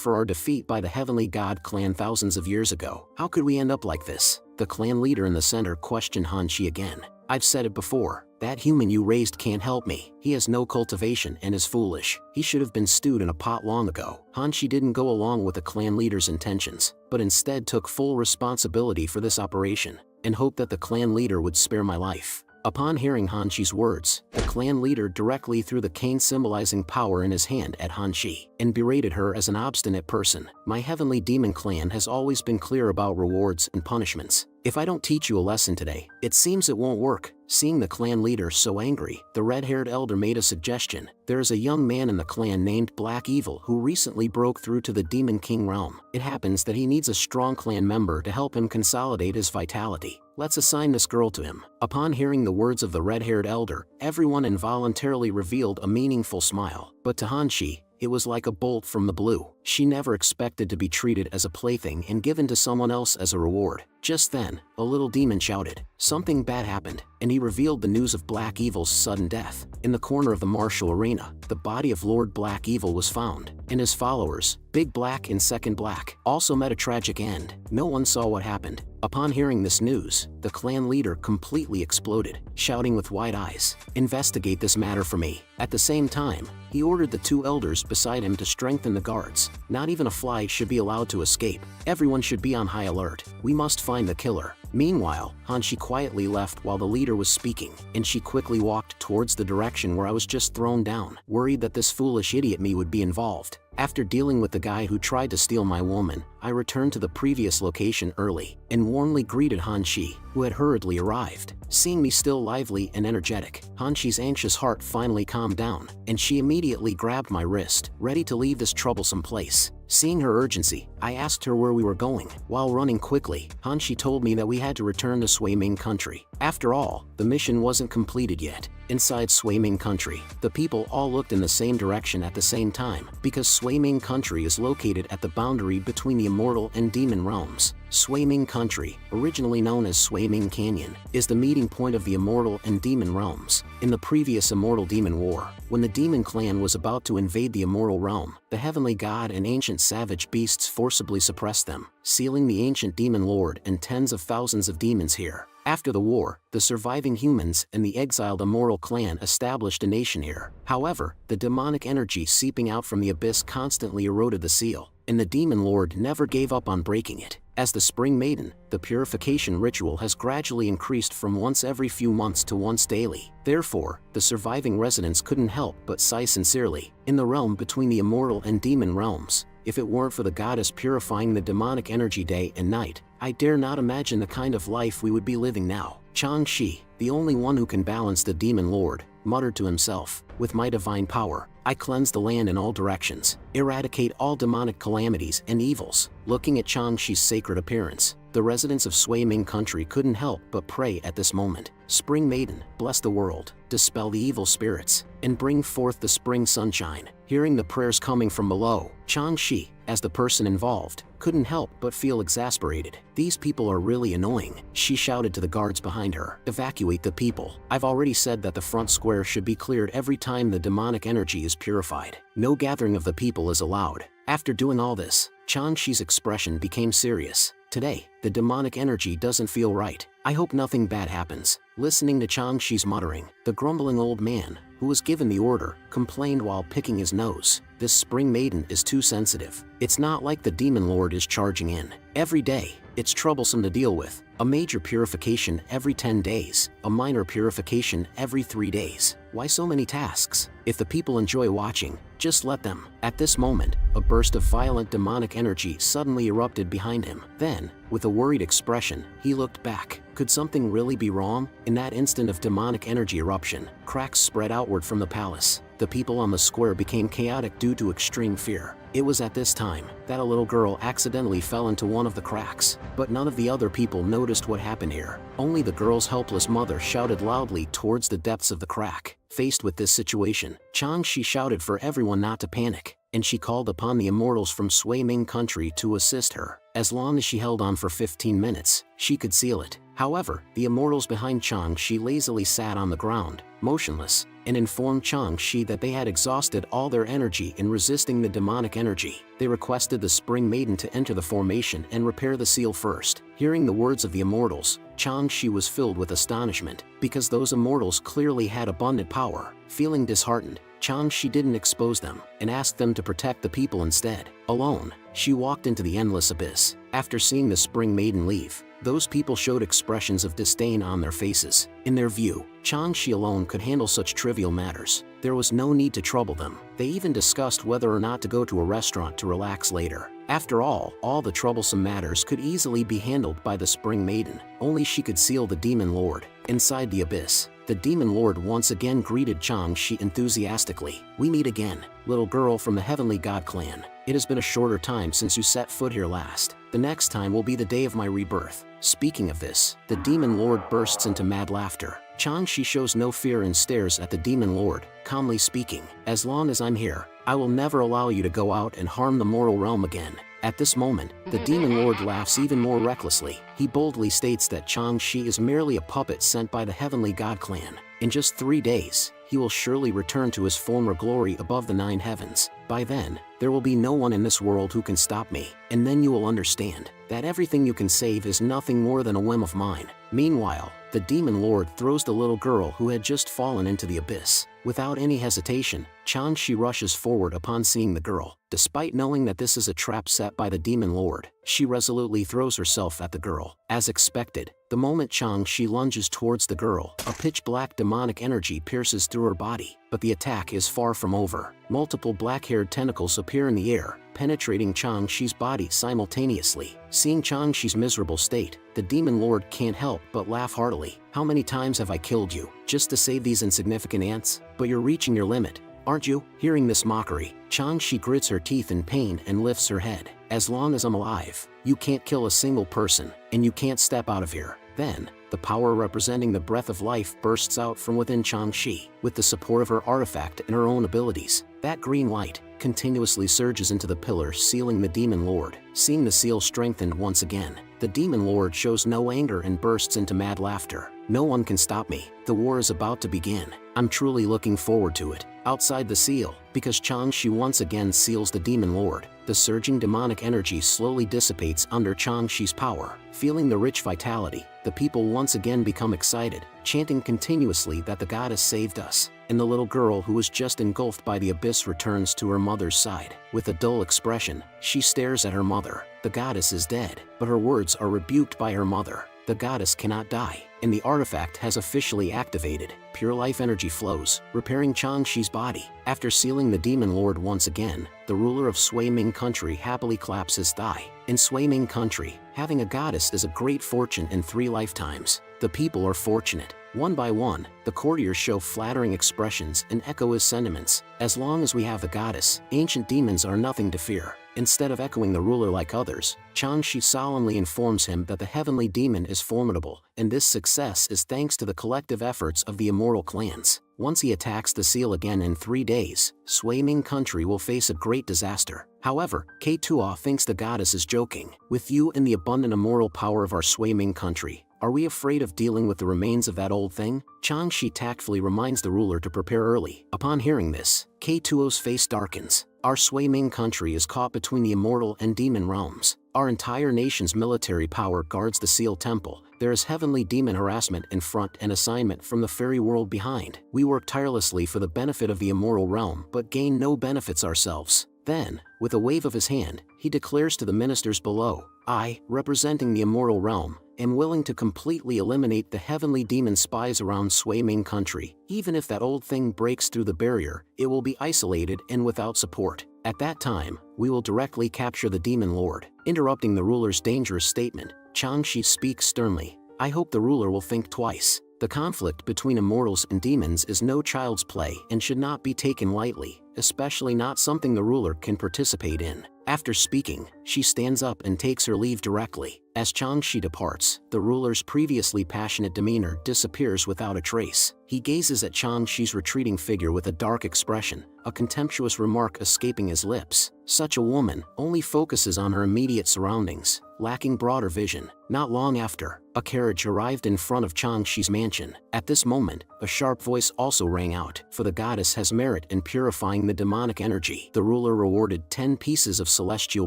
for our defeat by the heavenly god clan thousands of years ago, how could we end up like this?" The clan leader in the center questioned Han Shi again. "I've said it before. That human you raised can't help me. He has no cultivation and is foolish. He should have been stewed in a pot long ago." Han Shi didn't go along with the clan leader's intentions, but instead took full responsibility for this operation, and hoped that the clan leader would spare my life. Upon hearing Han Shi's words, the clan leader directly threw the cane symbolizing power in his hand at Han Shi, and berated her as an obstinate person. "My heavenly demon clan has always been clear about rewards and punishments. If I don't teach you a lesson today, it seems it won't work." Seeing the clan leader so angry, the red-haired elder made a suggestion. "There is a young man in the clan named Black Evil who recently broke through to the Demon King realm. It happens that he needs a strong clan member to help him consolidate his vitality. Let's assign this girl to him." Upon hearing the words of the red-haired elder, everyone involuntarily revealed a meaningful smile. But to Han Shi, it was like a bolt from the blue. She never expected to be treated as a plaything and given to someone else as a reward. Just then, a little demon shouted. Something bad happened, and he revealed the news of Black Evil's sudden death. In the corner of the martial arena, the body of Lord Black Evil was found, and his followers, Big Black and Second Black, also met a tragic end. No one saw what happened. Upon hearing this news, the clan leader completely exploded, shouting with wide eyes, "Investigate this matter for me." At the same time, he ordered the two elders beside him to strengthen the guards. Not even a fly should be allowed to escape. Everyone should be on high alert. We must find the killer. Meanwhile, Han Shi quietly left while the leader was speaking, and she quickly walked towards the direction where I was just thrown down, worried that this foolish idiot me would be involved. After dealing with the guy who tried to steal my woman, I returned to the previous location early, and warmly greeted Han Shi, who had hurriedly arrived. Seeing me still lively and energetic, Han Shi's anxious heart finally calmed down, and she immediately grabbed my wrist, ready to leave this troublesome place. Seeing her urgency, I asked her where we were going. While running quickly, Han Shi told me that we had to return to Sui Ming country. After all, the mission wasn't completed yet. Inside Sui Ming country, the people all looked in the same direction at the same time, because Sui Ming country is located at the boundary between the immortal and demon realms. Sui Ming country, originally known as Sui Ming Canyon, is the meeting point of the immortal and demon realms. In the previous Immortal Demon War, when the demon clan was about to invade the immortal realm, the heavenly god and ancient savage beasts forcibly suppressed them, sealing the ancient demon lord and tens of thousands of demons here. After the war, the surviving humans and the exiled immortal clan established a nation here. However, the demonic energy seeping out from the abyss constantly eroded the seal, and the demon lord never gave up on breaking it. As the Spring Maiden, the purification ritual has gradually increased from once every few months to once daily. Therefore, the surviving residents couldn't help but sigh sincerely. In the realm between the immortal and demon realms, if it weren't for the goddess purifying the demonic energy day and night, I dare not imagine the kind of life we would be living now. Chang Shi, the only one who can balance the demon lord, muttered to himself, "With my divine power, I cleanse the land in all directions, eradicate all demonic calamities and evils." Looking at Chang Shi's sacred appearance, the residents of Sui Ming country couldn't help but pray at this moment. "Spring Maiden, bless the world, dispel the evil spirits, and bring forth the spring sunshine." Hearing the prayers coming from below, Chang Shi, as the person involved, couldn't help but feel exasperated. "These people are really annoying," she shouted to the guards behind her. "Evacuate the people. I've already said that the front square should be cleared every time the demonic energy is purified. No gathering of the people is allowed." After doing all this, Chang Shi's expression became serious. "Today, the demonic energy doesn't feel right. I hope nothing bad happens." Listening to Chang Shi's muttering, the grumbling old man, who was given the order, complained while picking his nose. "This Spring Maiden is too sensitive. It's not like the demon lord is charging in every day. It's troublesome to deal with. A major purification every 10 days, a minor purification every 3 days. Why so many tasks? If the people enjoy watching, just let them." At this moment, a burst of violent demonic energy suddenly erupted behind him. Then, with a worried expression, he looked back. Could something really be wrong? In that instant of demonic energy eruption, cracks spread outward from the palace. The people on the square became chaotic due to extreme fear. It was at this time that a little girl accidentally fell into one of the cracks, but none of the other people noticed what happened here. Only the girl's helpless mother shouted loudly towards the depths of the crack. Faced with this situation, Changxi shouted for everyone not to panic, and she called upon the immortals from Sui Ming country to assist her. As long as she held on for 15 minutes, she could seal it. However, the immortals behind Changxi lazily sat on the ground, motionless, and informed Changxi that they had exhausted all their energy in resisting the demonic energy. They requested the Spring Maiden to enter the formation and repair the seal first. Hearing the words of the immortals, Changxi was filled with astonishment, because those immortals clearly had abundant power. Feeling disheartened, Changxi didn't expose them, and asked them to protect the people instead. Alone, she walked into the endless abyss. After seeing the Spring Maiden leave, those people showed expressions of disdain on their faces. In their view, Changxi alone could handle such trivial matters. There was no need to trouble them. They even discussed whether or not to go to a restaurant to relax later. After all the troublesome matters could easily be handled by the Spring Maiden. Only she could seal the Demon Lord. Inside the abyss, the Demon Lord once again greeted Changxi enthusiastically. "We meet again, little girl from the Heavenly God clan. It has been a shorter time since you set foot here last. The next time will be the day of my rebirth." Speaking of this, the Demon Lord bursts into mad laughter. Changxi shows no fear and stares at the Demon Lord, calmly speaking, "As long as I'm here, I will never allow you to go out and harm the mortal realm again." At this moment, the Demon Lord laughs even more recklessly. He boldly states that Changxi is merely a puppet sent by the Heavenly God clan. In just 3 days, he will surely return to his former glory above the 9 heavens. By then, there will be no one in this world who can stop me, and then you will understand that everything you can save is nothing more than a whim of mine. Meanwhile, the Demon Lord throws the little girl who had just fallen into the abyss. Without any hesitation, Changxi rushes forward upon seeing the girl. Despite knowing that this is a trap set by the Demon Lord, she resolutely throws herself at the girl. As expected, the moment Changxi lunges towards the girl, a pitch-black demonic energy pierces through her body. But the attack is far from over. Multiple black-haired tentacles appear in the air, penetrating Changxi's body simultaneously. Seeing Changxi's miserable state, the Demon Lord can't help but laugh heartily. "How many times have I killed you, just to save these insignificant ants? But you're reaching your limit, aren't you?" Hearing this mockery, Changxi grits her teeth in pain and lifts her head. "As long as I'm alive, you can't kill a single person, and you can't step out of here." Then, the power representing the breath of life bursts out from within Changxi. With the support of her artifact and her own abilities, that green light continuously surges into the pillar sealing the Demon Lord. Seeing the seal strengthened once again, the Demon Lord shows no anger and bursts into mad laughter. "No one can stop me. The war is about to begin. I'm truly looking forward to it." Outside the seal, because Changxi once again seals the Demon Lord, the surging demonic energy slowly dissipates under Changxi's power. Feeling the rich vitality, the people once again become excited, chanting continuously that the goddess saved us. And the little girl who was just engulfed by the abyss returns to her mother's side. With a dull expression, she stares at her mother. The goddess is dead, but her words are rebuked by her mother. The goddess cannot die, and the artifact has officially activated. Pure life energy flows, repairing Changxi's body. After sealing the Demon Lord once again, the ruler of Sui Ming country happily claps his thigh. In Sui Ming country, having a goddess is a great fortune in 3 lifetimes. The people are fortunate. One by one, the courtiers show flattering expressions and echo his sentiments. "As long as we have the goddess, ancient demons are nothing to fear." Instead of echoing the ruler like others, Changxi solemnly informs him that the heavenly demon is formidable, and this success is thanks to the collective efforts of the immortal clans. Once he attacks the seal again in 3 days, Sui Ming country will face a great disaster. However, K2A thinks the goddess is joking. "With you and the abundant immortal power of our Sui Ming country, are we afraid of dealing with the remains of that old thing?" Changxi tactfully reminds the ruler to prepare early. Upon hearing this, K2O's face darkens. "Our Sui Ming country is caught between the immortal and demon realms. Our entire nation's military power guards the Seal Temple. There is heavenly demon harassment in front and assignment from the fairy world behind. We work tirelessly for the benefit of the immortal realm but gain no benefits ourselves." Then, with a wave of his hand, he declares to the ministers below, "I, representing the immortal realm, am willing to completely eliminate the heavenly demon spies around Sui Ming country. Even if that old thing breaks through the barrier, it will be isolated and without support. At that time, we will directly capture the Demon Lord." Interrupting the ruler's dangerous statement, Changxi speaks sternly, "I hope the ruler will think twice. The conflict between immortals and demons is no child's play and should not be taken lightly, especially not something the ruler can participate in." After speaking, she stands up and takes her leave directly. As Changxi departs, the ruler's previously passionate demeanor disappears without a trace. He gazes at Changxi's retreating figure with a dark expression, a contemptuous remark escaping his lips. Such a woman only focuses on her immediate surroundings, lacking broader vision. Not long after, a carriage arrived in front of Changxi's mansion. At this moment, a sharp voice also rang out, "For the goddess has merit in purifying the demonic energy." The ruler rewarded 10 pieces of celestial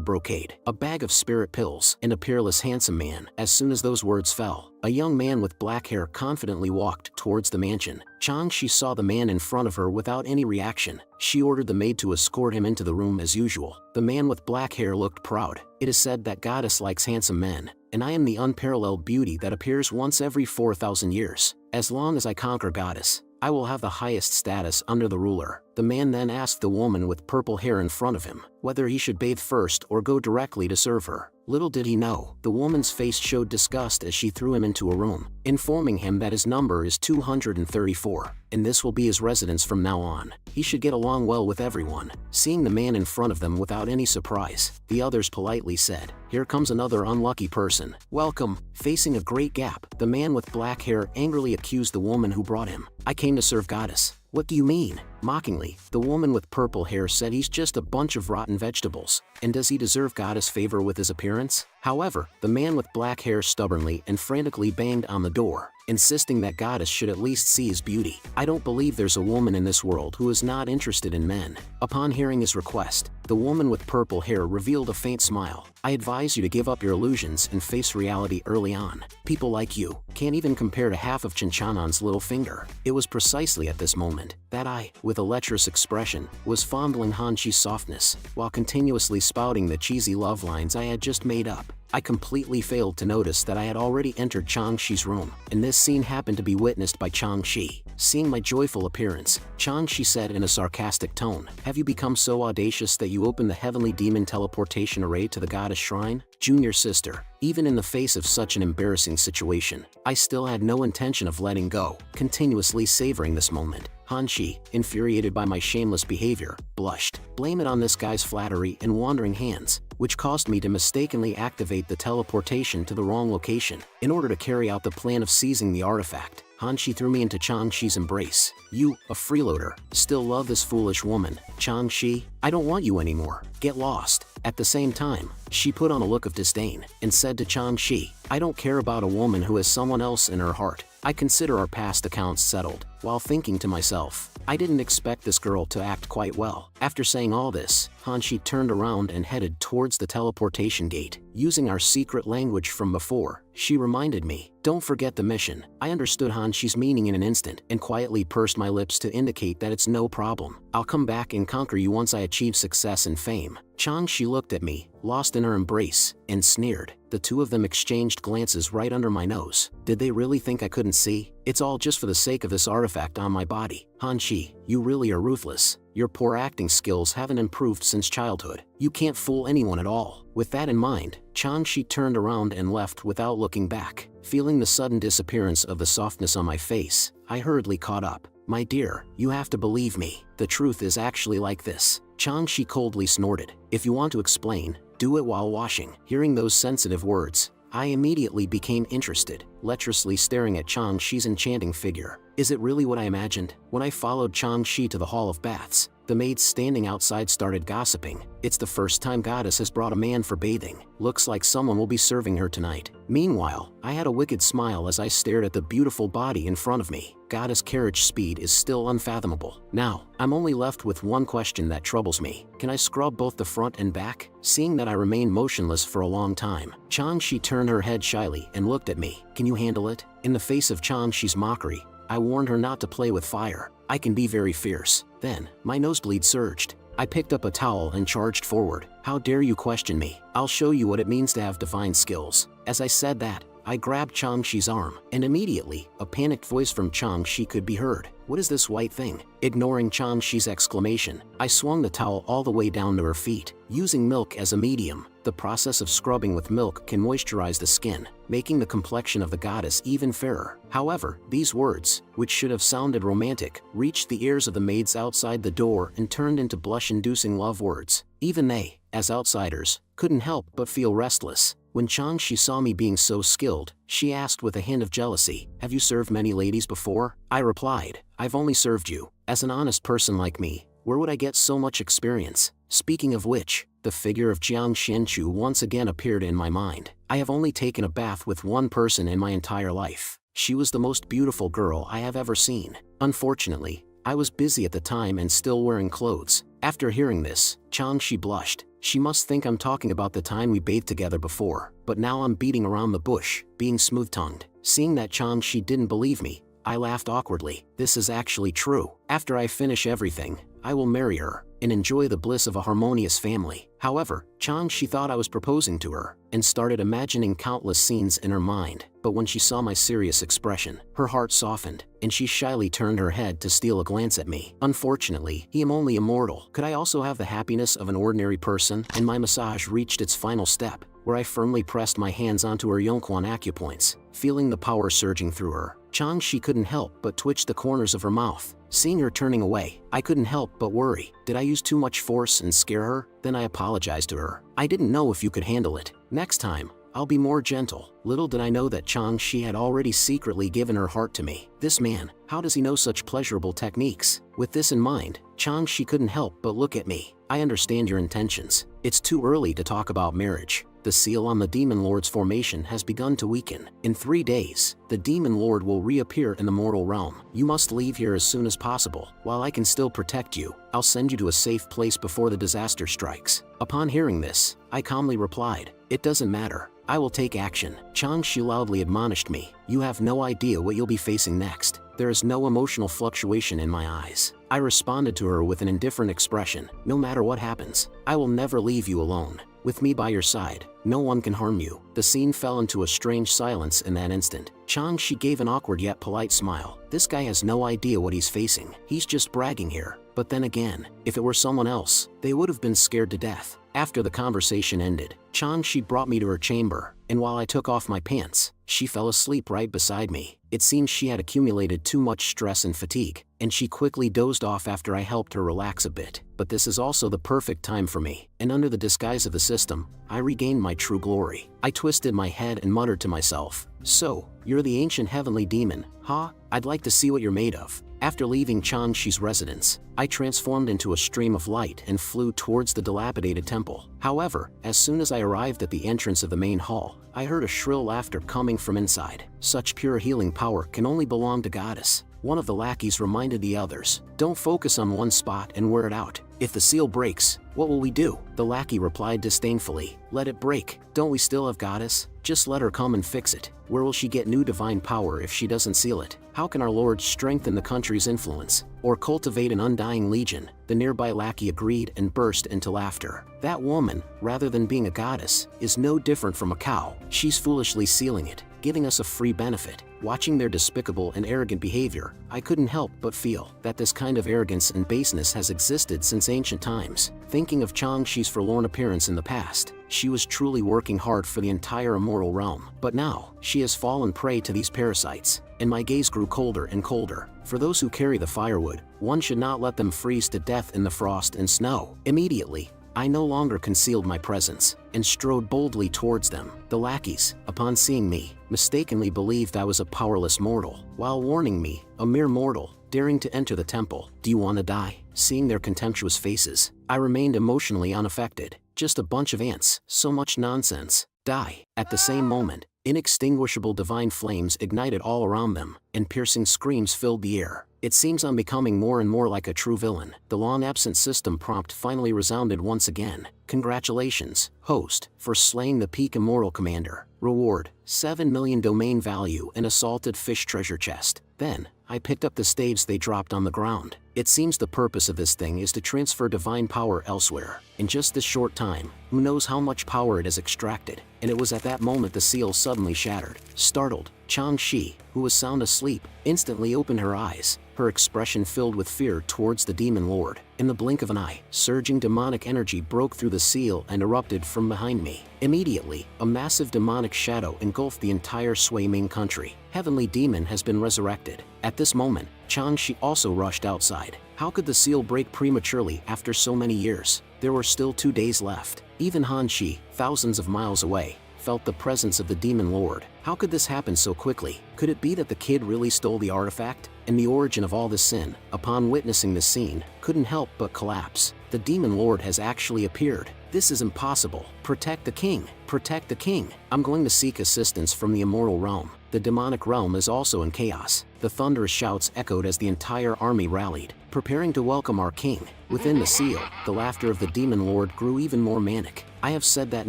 brocade, a bag of spirit pills, and a peerless handsome man. As soon as those words fell, a young man with black hair confidently walked towards the mansion. Changxi saw the man in front of her without any reaction. She ordered the maid to escort him into the room as usual. The man with black hair looked proud. "It is said that goddess likes handsome men, and I am the unparalleled beauty that appears once every 4,000 years. As long as I conquer goddess, I will have the highest status under the ruler." The man then asked the woman with purple hair in front of him whether he should bathe first or go directly to serve her. Little did he know, the woman's face showed disgust as she threw him into a room, informing him that his number is 234, and this will be his residence from now on. He should get along well with everyone. Seeing the man in front of them without any surprise, the others politely said, "Here comes another unlucky person. Welcome." Facing a great gap, the man with black hair angrily accused the woman who brought him. "I came to serve goddess." "What do you mean?" Mockingly, the woman with purple hair said, "He's just a bunch of rotten vegetables, and does he deserve goddess favor with his appearance?" However, the man with black hair stubbornly and frantically banged on the door, insisting that goddess should at least see his beauty. "I don't believe there's a woman in this world who is not interested in men." Upon hearing his request, the woman with purple hair revealed a faint smile. "I advise you to give up your illusions and face reality early on. People like you can't even compare to half of Chinchanon's little finger." It was precisely at this moment that I, with a lecherous expression, was fondling Hanxi's softness, while continuously spouting the cheesy love lines I had just made up. I completely failed to notice that I had already entered Changxi's room, and this scene happened to be witnessed by Changxi. Seeing my joyful appearance, Changxi said in a sarcastic tone, "Have you become so audacious that you opened the heavenly demon teleportation array to the goddess shrine?" Junior sister, even in the face of such an embarrassing situation, I still had no intention of letting go, continuously savoring this moment. Hanxi, infuriated by my shameless behavior, blushed. "Blame it on this guy's flattery and wandering hands, which caused me to mistakenly activate the teleportation to the wrong location. In order to carry out the plan of seizing the artifact, Hanxi threw me into Changxi's embrace. You, a freeloader, still love this foolish woman. Changxi, I don't want you anymore. Get lost." At the same time, she put on a look of disdain and said to Changxi, "I don't care about a woman who has someone else in her heart. I consider our past accounts settled." While thinking to myself, I didn't expect this girl to act quite well. After saying all this, Hanxi turned around and headed towards the teleportation gate. Using our secret language from before, she reminded me, "Don't forget the mission." I understood Hanxi's meaning in an instant and quietly pursed my lips to indicate that it's no problem. "I'll come back and conquer you once I achieve success and fame." Changxi looked at me, lost in her embrace, and sneered. The two of them exchanged glances right under my nose. Did they really think I couldn't see? "It's all just for the sake of this artifact on my body." "Hanxi, you really are ruthless. Your poor acting skills haven't improved since childhood. You can't fool anyone at all." With that in mind, Changxi turned around and left without looking back. Feeling the sudden disappearance of the softness on my face, I hurriedly caught up. "My dear, you have to believe me. The truth is actually like this." Changxi coldly snorted. "If you want to explain, do it while washing." Hearing those sensitive words, I immediately became interested, lecherously staring at Changxi's enchanting figure. Is it really what I imagined? When I followed Changxi to the Hall of Baths, the maids standing outside started gossiping. "It's the first time goddess has brought a man for bathing. Looks like someone will be serving her tonight." Meanwhile, I had a wicked smile as I stared at the beautiful body in front of me. Goddess carriage speed is still unfathomable. Now, I'm only left with one question that troubles me. Can I scrub both the front and back? Seeing that I remained motionless for a long time, Changxi turned her head shyly and looked at me. "Can you handle it?" In the face of Changxi's mockery, I warned her not to play with fire. "I can be very fierce." Then, my nosebleed surged. I picked up a towel and charged forward. "How dare you question me? I'll show you what it means to have divine skills." As I said that, I grabbed Changxi's arm, and immediately, a panicked voice from Changxi could be heard. "What is this white thing?" Ignoring Changxi's exclamation, I swung the towel all the way down to her feet. Using milk as a medium, the process of scrubbing with milk can moisturize the skin, making the complexion of the goddess even fairer. However, these words, which should have sounded romantic, reached the ears of the maids outside the door and turned into blush-inducing love words. Even they, as outsiders, couldn't help but feel restless. When Changshi saw me being so skilled, she asked with a hint of jealousy, "Have you served many ladies before?" I replied, "I've only served you. As an honest person like me, where would I get so much experience?" Speaking of which, the figure of Jiang Xianchu once again appeared in my mind. I have only taken a bath with one person in my entire life. She was the most beautiful girl I have ever seen. Unfortunately, I was busy at the time and still wearing clothes. After hearing this, Changshi blushed. She must think I'm talking about the time we bathed together before, but now I'm beating around the bush, being smooth-tongued. Seeing that Changshi didn't believe me, I laughed awkwardly. This is actually true. After I finish everything, I will marry her and enjoy the bliss of a harmonious family. However, Changshi thought I was proposing to her and started imagining countless scenes in her mind. But when she saw my serious expression, her heart softened, and she shyly turned her head to steal a glance at me. Unfortunately, I am only immortal. Could I also have the happiness of an ordinary person? And my massage reached its final step, where I firmly pressed my hands onto her Yongquan acupoints, feeling the power surging through her. Changshi couldn't help but twitch the corners of her mouth. Seeing her turning away, I couldn't help but worry. Did I use too much force and scare her? Then I apologized to her. I didn't know if you could handle it. Next time, I'll be more gentle. Little did I know that Changshi had already secretly given her heart to me. This man, how does he know such pleasurable techniques? With this in mind, Changshi couldn't help but look at me. I understand your intentions. It's too early to talk about marriage. The seal on the Demon Lord's formation has begun to weaken. In 3 days, the Demon Lord will reappear in the mortal realm. You must leave here as soon as possible. While I can still protect you, I'll send you to a safe place before the disaster strikes. Upon hearing this, I calmly replied, "It doesn't matter. I will take action." Changshi loudly admonished me, "You have no idea what you'll be facing next." There is no emotional fluctuation in my eyes. I responded to her with an indifferent expression, "No matter what happens, I will never leave you alone. With me by your side, no one can harm you." The scene fell into a strange silence in that instant. Changshi gave an awkward yet polite smile. This guy has no idea what he's facing. He's just bragging here. But then again, if it were someone else, they would have been scared to death. After the conversation ended, Changshi brought me to her chamber, and while I took off my pants, she fell asleep right beside me. It seems she had accumulated too much stress and fatigue, and she quickly dozed off after I helped her relax a bit. But this is also the perfect time for me, and under the disguise of the system, I regained my true glory. I twisted my head and muttered to myself, "So, you're the ancient heavenly demon, huh? I'd like to see what you're made of." After leaving Changshi's residence, I transformed into a stream of light and flew towards the dilapidated temple. However, as soon as I arrived at the entrance of the main hall, I heard a shrill laughter coming from inside. Such pure healing power can only belong to goddess. One of the lackeys reminded the others, "Don't focus on one spot and wear it out. If the seal breaks, what will we do?" The lackey replied disdainfully, "Let it break. Don't we still have goddess? Just let her come and fix it. Where will she get new divine power if she doesn't seal it? How can our lord strengthen the country's influence, or cultivate an undying legion?" The nearby lackey agreed and burst into laughter. "That woman, rather than being a goddess, is no different from a cow. She's foolishly sealing it, giving us a free benefit." Watching their despicable and arrogant behavior, I couldn't help but feel that this kind of arrogance and baseness has existed since ancient times. Thinking of Changshi's forlorn appearance in the past, she was truly working hard for the entire immortal realm. But now, she has fallen prey to these parasites, and my gaze grew colder and colder. For those who carry the firewood, one should not let them freeze to death in the frost and snow. Immediately, I no longer concealed my presence, and strode boldly towards them. The lackeys, upon seeing me, mistakenly believed I was a powerless mortal, while warning me, a mere mortal, daring to enter the temple. "Do you want to die?" Seeing their contemptuous faces, I remained emotionally unaffected. "Just a bunch of ants, so much nonsense. Die." At the same moment, inextinguishable divine flames ignited all around them, and piercing screams filled the air. It seems I'm becoming more and more like a true villain. The long-absent system prompt finally resounded once again. "Congratulations, host, for slaying the peak immortal commander. Reward, 7 million domain value and a salted fish treasure chest." Then, I picked up the staves they dropped on the ground. It seems the purpose of this thing is to transfer divine power elsewhere. In just this short time, who knows how much power it has extracted. And it was at that moment the seal suddenly shattered. Startled, Changshi, who was sound asleep, instantly opened her eyes, her expression filled with fear towards the demon lord. In the blink of an eye, surging demonic energy broke through the seal and erupted from behind me. Immediately, a massive demonic shadow engulfed the entire Sui Ming country. Heavenly demon has been resurrected. At this moment, Changshi also rushed outside. How could the seal break prematurely after so many years? There were still 2 days left. Even Hanshi, thousands of miles away, felt the presence of the demon lord. How could this happen so quickly? Could it be that the kid really stole the artifact? And the origin of all this sin, upon witnessing this scene, couldn't help but collapse. The demon lord has actually appeared. This is impossible. Protect the king. Protect the king. I'm going to seek assistance from the immortal realm. The demonic realm is also in chaos. The thunderous shouts echoed as the entire army rallied, preparing to welcome our king. Within the seal, the laughter of the demon lord grew even more manic. I have said that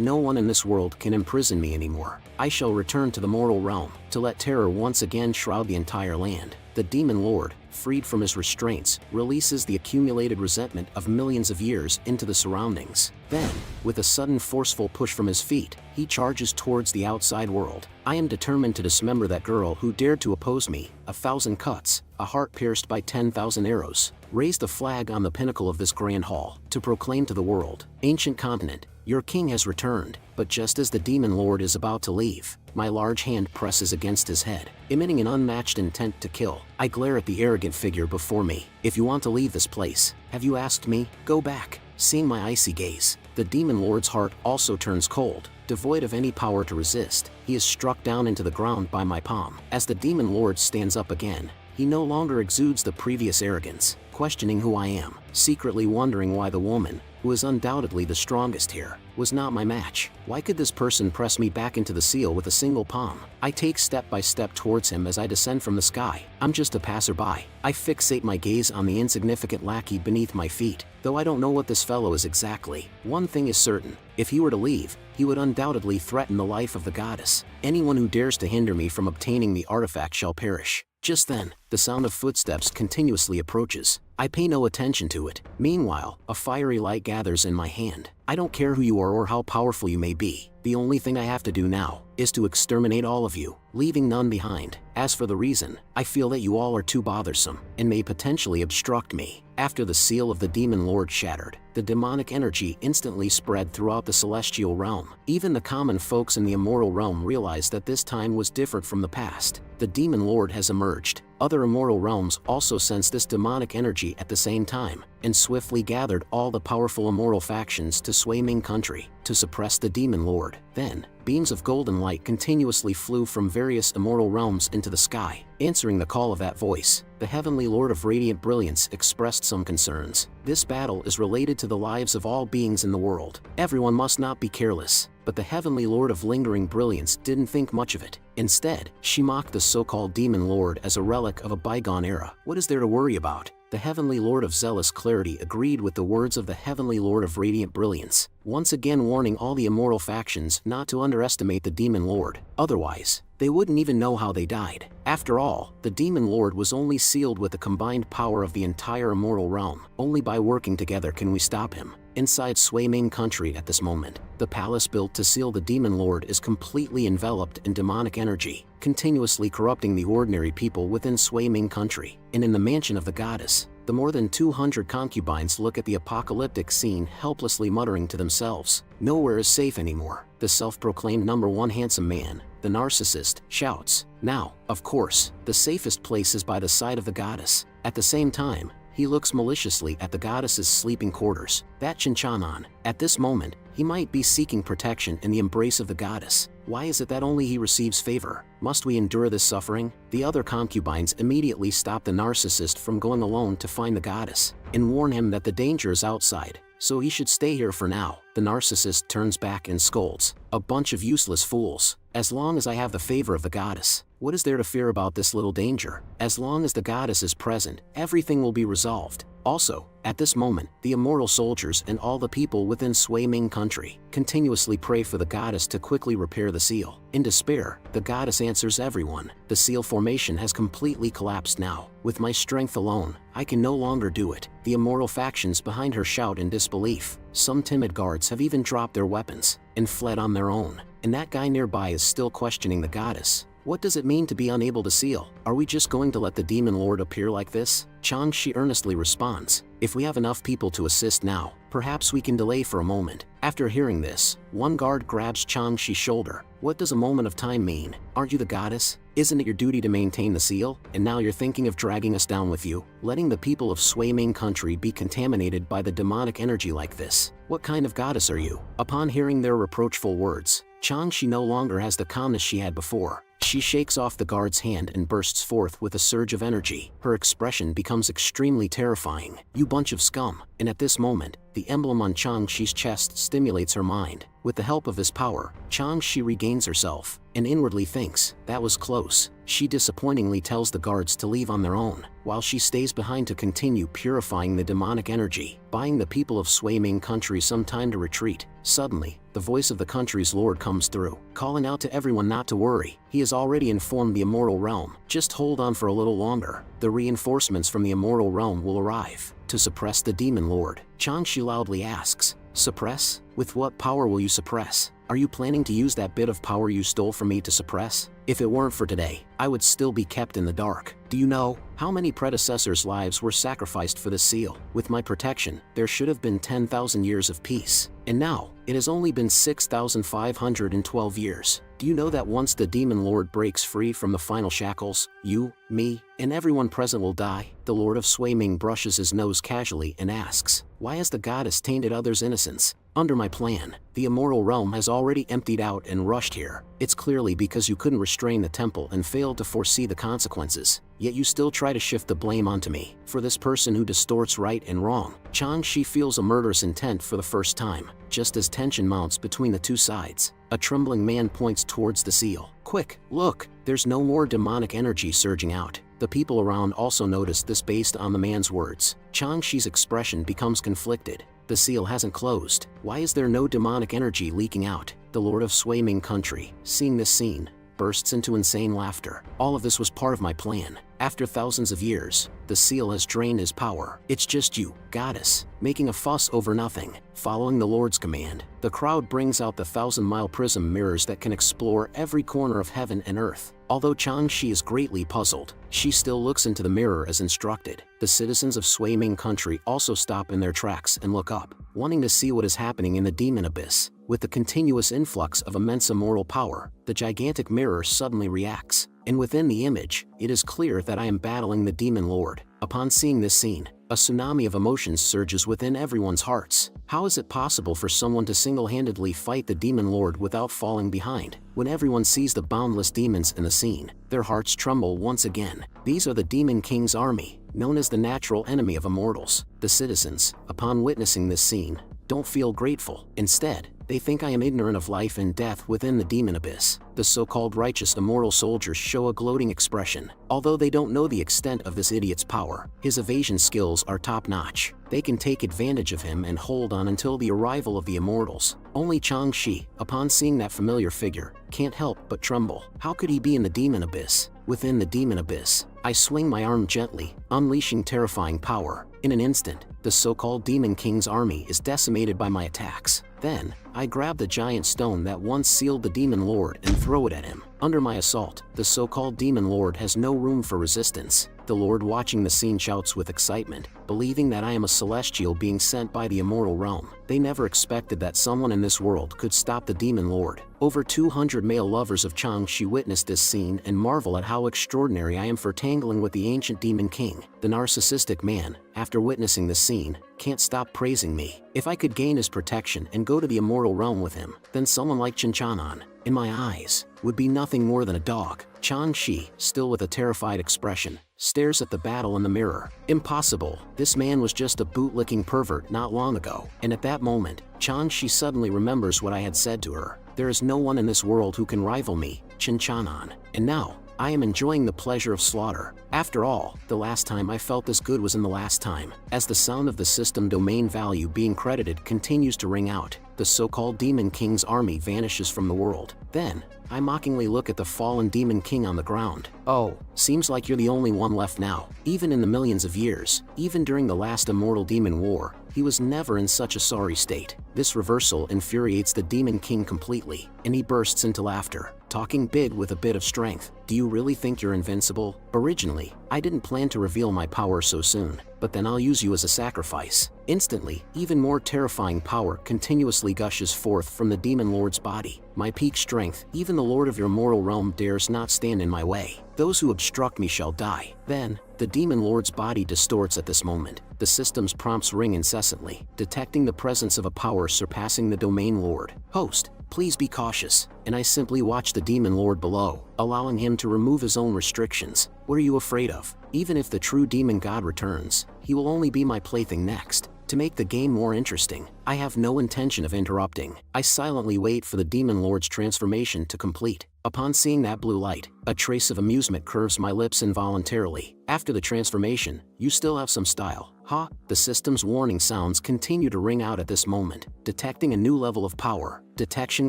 no one in this world can imprison me anymore. I shall return to the mortal realm, to let terror once again shroud the entire land. The demon lord, freed from his restraints, releases the accumulated resentment of millions of years into the surroundings. Then, with a sudden forceful push from his feet, he charges towards the outside world. I am determined to dismember that girl who dared to oppose me. 1,000 cuts, a heart pierced by 10,000 arrows. Raise the flag on the pinnacle of this grand hall, to proclaim to the world, ancient continent, your king has returned. But just as the demon lord is about to leave, my large hand presses against his head, emitting an unmatched intent to kill. I glare at the arrogant figure before me. If you want to leave this place, have you asked me? Go back. Seeing my icy gaze, the demon lord's heart also turns cold. Devoid of any power to resist, he is struck down into the ground by my palm. As the demon lord stands up again, he no longer exudes the previous arrogance, questioning who I am, secretly wondering why the woman, who is undoubtedly the strongest here, was not my match. Why could this person press me back into the seal with a single palm? I take step by step towards him as I descend from the sky. I'm just a passerby. I fixate my gaze on the insignificant lackey beneath my feet. Though I don't know what this fellow is exactly, one thing is certain. If he were to leave, he would undoubtedly threaten the life of the goddess. Anyone who dares to hinder me from obtaining the artifact shall perish. Just then, the sound of footsteps continuously approaches. I pay no attention to it. Meanwhile, a fiery light gathers in my hand. I don't care who you are or how powerful you may be. The only thing I have to do now is to exterminate all of you, leaving none behind. As for the reason, I feel that you all are too bothersome and may potentially obstruct me. After the seal of the demon lord shattered, the demonic energy instantly spread throughout the celestial realm. Even the common folks in the immortal realm realized that this time was different from the past. The demon lord has emerged. Other immortal realms also sensed this demonic energy at the same time, and swiftly gathered all the powerful immortal factions to sway Ming country, to suppress the demon lord. Then, beams of golden light continuously flew from various immortal realms into the sky. Answering the call of that voice, the heavenly lord of radiant brilliance expressed some concerns. This battle is related to the lives of all beings in the world. Everyone must not be careless. But the heavenly lord of lingering brilliance didn't think much of it. Instead, she mocked the so-called demon lord as a relic of a bygone era. What is there to worry about? The heavenly lord of zealous clarity agreed with the words of the heavenly lord of radiant brilliance, once again warning all the immortal factions not to underestimate the demon lord. Otherwise, they wouldn't even know how they died. After all, the demon lord was only sealed with the combined power of the entire immortal realm. Only by working together can we stop him. Inside Sui Ming country at this moment, the palace built to seal the demon lord is completely enveloped in demonic energy, continuously corrupting the ordinary people within Sui Ming country. And in the mansion of the goddess, the more than 200 concubines look at the apocalyptic scene helplessly muttering to themselves. Nowhere is safe anymore. The self-proclaimed #1 handsome man, the narcissist, shouts. Now, of course, the safest place is by the side of the goddess. At the same time, he looks maliciously at the goddess's sleeping quarters. That Chinchanan. At this moment, he might be seeking protection in the embrace of the goddess. Why is it that only he receives favor? Must we endure this suffering? The other concubines immediately stop the narcissist from going alone to find the goddess, and warn him that the danger is outside, so he should stay here for now. The narcissist turns back and scolds. A bunch of useless fools. As long as I have the favor of the goddess, what is there to fear about this little danger? As long as the goddess is present, everything will be resolved. Also, at this moment, the immortal soldiers and all the people within Sui Ming country continuously pray for the goddess to quickly repair the seal. In despair, the goddess answers everyone. The seal formation has completely collapsed now. With my strength alone, I can no longer do it. The immortal factions behind her shout in disbelief. Some timid guards have even dropped their weapons and fled on their own. And that guy nearby is still questioning the goddess. What does it mean to be unable to seal? Are we just going to let the demon lord appear like this? Changshi earnestly responds. If we have enough people to assist now, perhaps we can delay for a moment. After hearing this, one guard grabs Changshi's shoulder. What does a moment of time mean? Aren't you the goddess? Isn't it your duty to maintain the seal? And now you're thinking of dragging us down with you? Letting the people of Sui Ming country be contaminated by the demonic energy like this? What kind of goddess are you? Upon hearing their reproachful words, Changshi no longer has the calmness she had before. She shakes off the guard's hand and bursts forth with a surge of energy. Her expression becomes extremely terrifying. "You bunch of scum." And at this moment, the emblem on Changshi's chest stimulates her mind. With the help of his power, Changshi regains herself, and inwardly thinks, "That was close." She disappointingly tells the guards to leave on their own, while she stays behind to continue purifying the demonic energy, buying the people of Sui-Ming country some time to retreat. Suddenly, the voice of the country's lord comes through, calling out to everyone not to worry. He has already informed the immortal realm. Just hold on for a little longer. The reinforcements from the immortal realm will arrive to suppress the demon lord. Changshi loudly asks, "Suppress? With what power will you suppress? Are you planning to use that bit of power you stole from me to suppress? If it weren't for today, I would still be kept in the dark. Do you know how many predecessors' lives were sacrificed for this seal? With my protection, there should have been 10,000 years of peace. And now, it has only been 6,512 years. Do you know that once the demon lord breaks free from the final shackles, you, me, and everyone present will die?" The lord of Sui-Ming brushes his nose casually and asks, "Why has the goddess tainted others' innocence? Under my plan, the immortal realm has already emptied out and rushed here. It's clearly because you couldn't restrain the temple and failed to foresee the consequences. Yet you still try to shift the blame onto me, for this person who distorts right and wrong." Changshi feels a murderous intent for the first time, just as tension mounts between the two sides. A trembling man points towards the seal. "Quick, look, there's no more demonic energy surging out." The people around also notice this based on the man's words. Changshi's expression becomes conflicted. The seal hasn't closed. Why is there no demonic energy leaking out? The lord of Sui-Ming country, seeing this scene, bursts into insane laughter. "All of this was part of my plan. After thousands of years, the seal has drained his power. It's just you, goddess, making a fuss over nothing." Following the Lord's command, the crowd brings out the 1,000-mile prism mirrors that can explore every corner of heaven and earth. Although Changshi is greatly puzzled, she still looks into the mirror as instructed. The citizens of Sui-Ming country also stop in their tracks and look up, wanting to see what is happening in the demon abyss. With the continuous influx of immense immortal power, the gigantic mirror suddenly reacts, and within the image, it is clear that I am battling the demon lord. Upon seeing this scene, a tsunami of emotions surges within everyone's hearts. How is it possible for someone to single-handedly fight the demon lord without falling behind? When everyone sees the boundless demons in the scene, their hearts tremble once again. These are the Demon King's army, known as the natural enemy of immortals. The citizens, upon witnessing this scene, don't feel grateful. Instead, they think I am ignorant of life and death within the demon abyss. The so-called righteous immortal soldiers show a gloating expression. Although they don't know the extent of this idiot's power, his evasion skills are top-notch. They can take advantage of him and hold on until the arrival of the immortals. Only Changshi, upon seeing that familiar figure, can't help but tremble. How could he be in the demon abyss? Within the demon abyss, I swing my arm gently, unleashing terrifying power. In an instant, the so-called Demon King's army is decimated by my attacks. Then, I grab the giant stone that once sealed the Demon Lord and throw it at him. Under my assault, the so-called Demon Lord has no room for resistance. The Lord watching the scene shouts with excitement, believing that I am a celestial being sent by the immortal realm. They never expected that someone in this world could stop the Demon Lord. Over 200 male lovers of Changshi witness this scene and marvel at how extraordinary I am for tangling with the ancient Demon King. The narcissistic man, after witnessing this scene, can't stop praising me. If I could gain his protection and go to the immortal realm with him, then someone like Chinchanan, in my eyes, would be nothing more than a dog. Changshi, still with a terrified expression, stares at the battle in the mirror. Impossible. This man was just a bootlicking pervert not long ago. And at that moment, Changshi suddenly remembers what I had said to her. There is no one in this world who can rival me, Chinchanan. And now, I am enjoying the pleasure of slaughter. After all, the last time I felt this good was in the last time. As the sound of the system domain value being credited continues to ring out, the so-called Demon King's army vanishes from the world. Then, I mockingly look at the fallen Demon King on the ground. "Oh, seems like you're the only one left now." Even in the millions of years, even during the last immortal demon war, he was never in such a sorry state. This reversal infuriates the Demon King completely, and he bursts into laughter, talking big with a bit of strength. "Do you really think you're invincible? Originally, I didn't plan to reveal my power so soon, but then I'll use you as a sacrifice." Instantly, even more terrifying power continuously gushes forth from the Demon Lord's body. My peak strength, even the Lord of your mortal realm dares not stand in my way. Those who obstruct me shall die. Then, The Demon Lord's body distorts at this moment. The system's prompts ring incessantly, detecting the presence of a power surpassing the Domain Lord. Host, please be cautious. And I simply watch the Demon Lord below, allowing him to remove his own restrictions. What are you afraid of? Even if the true demon god returns, he will only be my plaything next. To make the game more interesting, I have no intention of interrupting. I silently wait for the Demon Lord's transformation to complete. Upon seeing that blue light, a trace of amusement curves my lips involuntarily. After the transformation, you still have some style, huh? The system's warning sounds continue to ring out at this moment, detecting a new level of power. Detection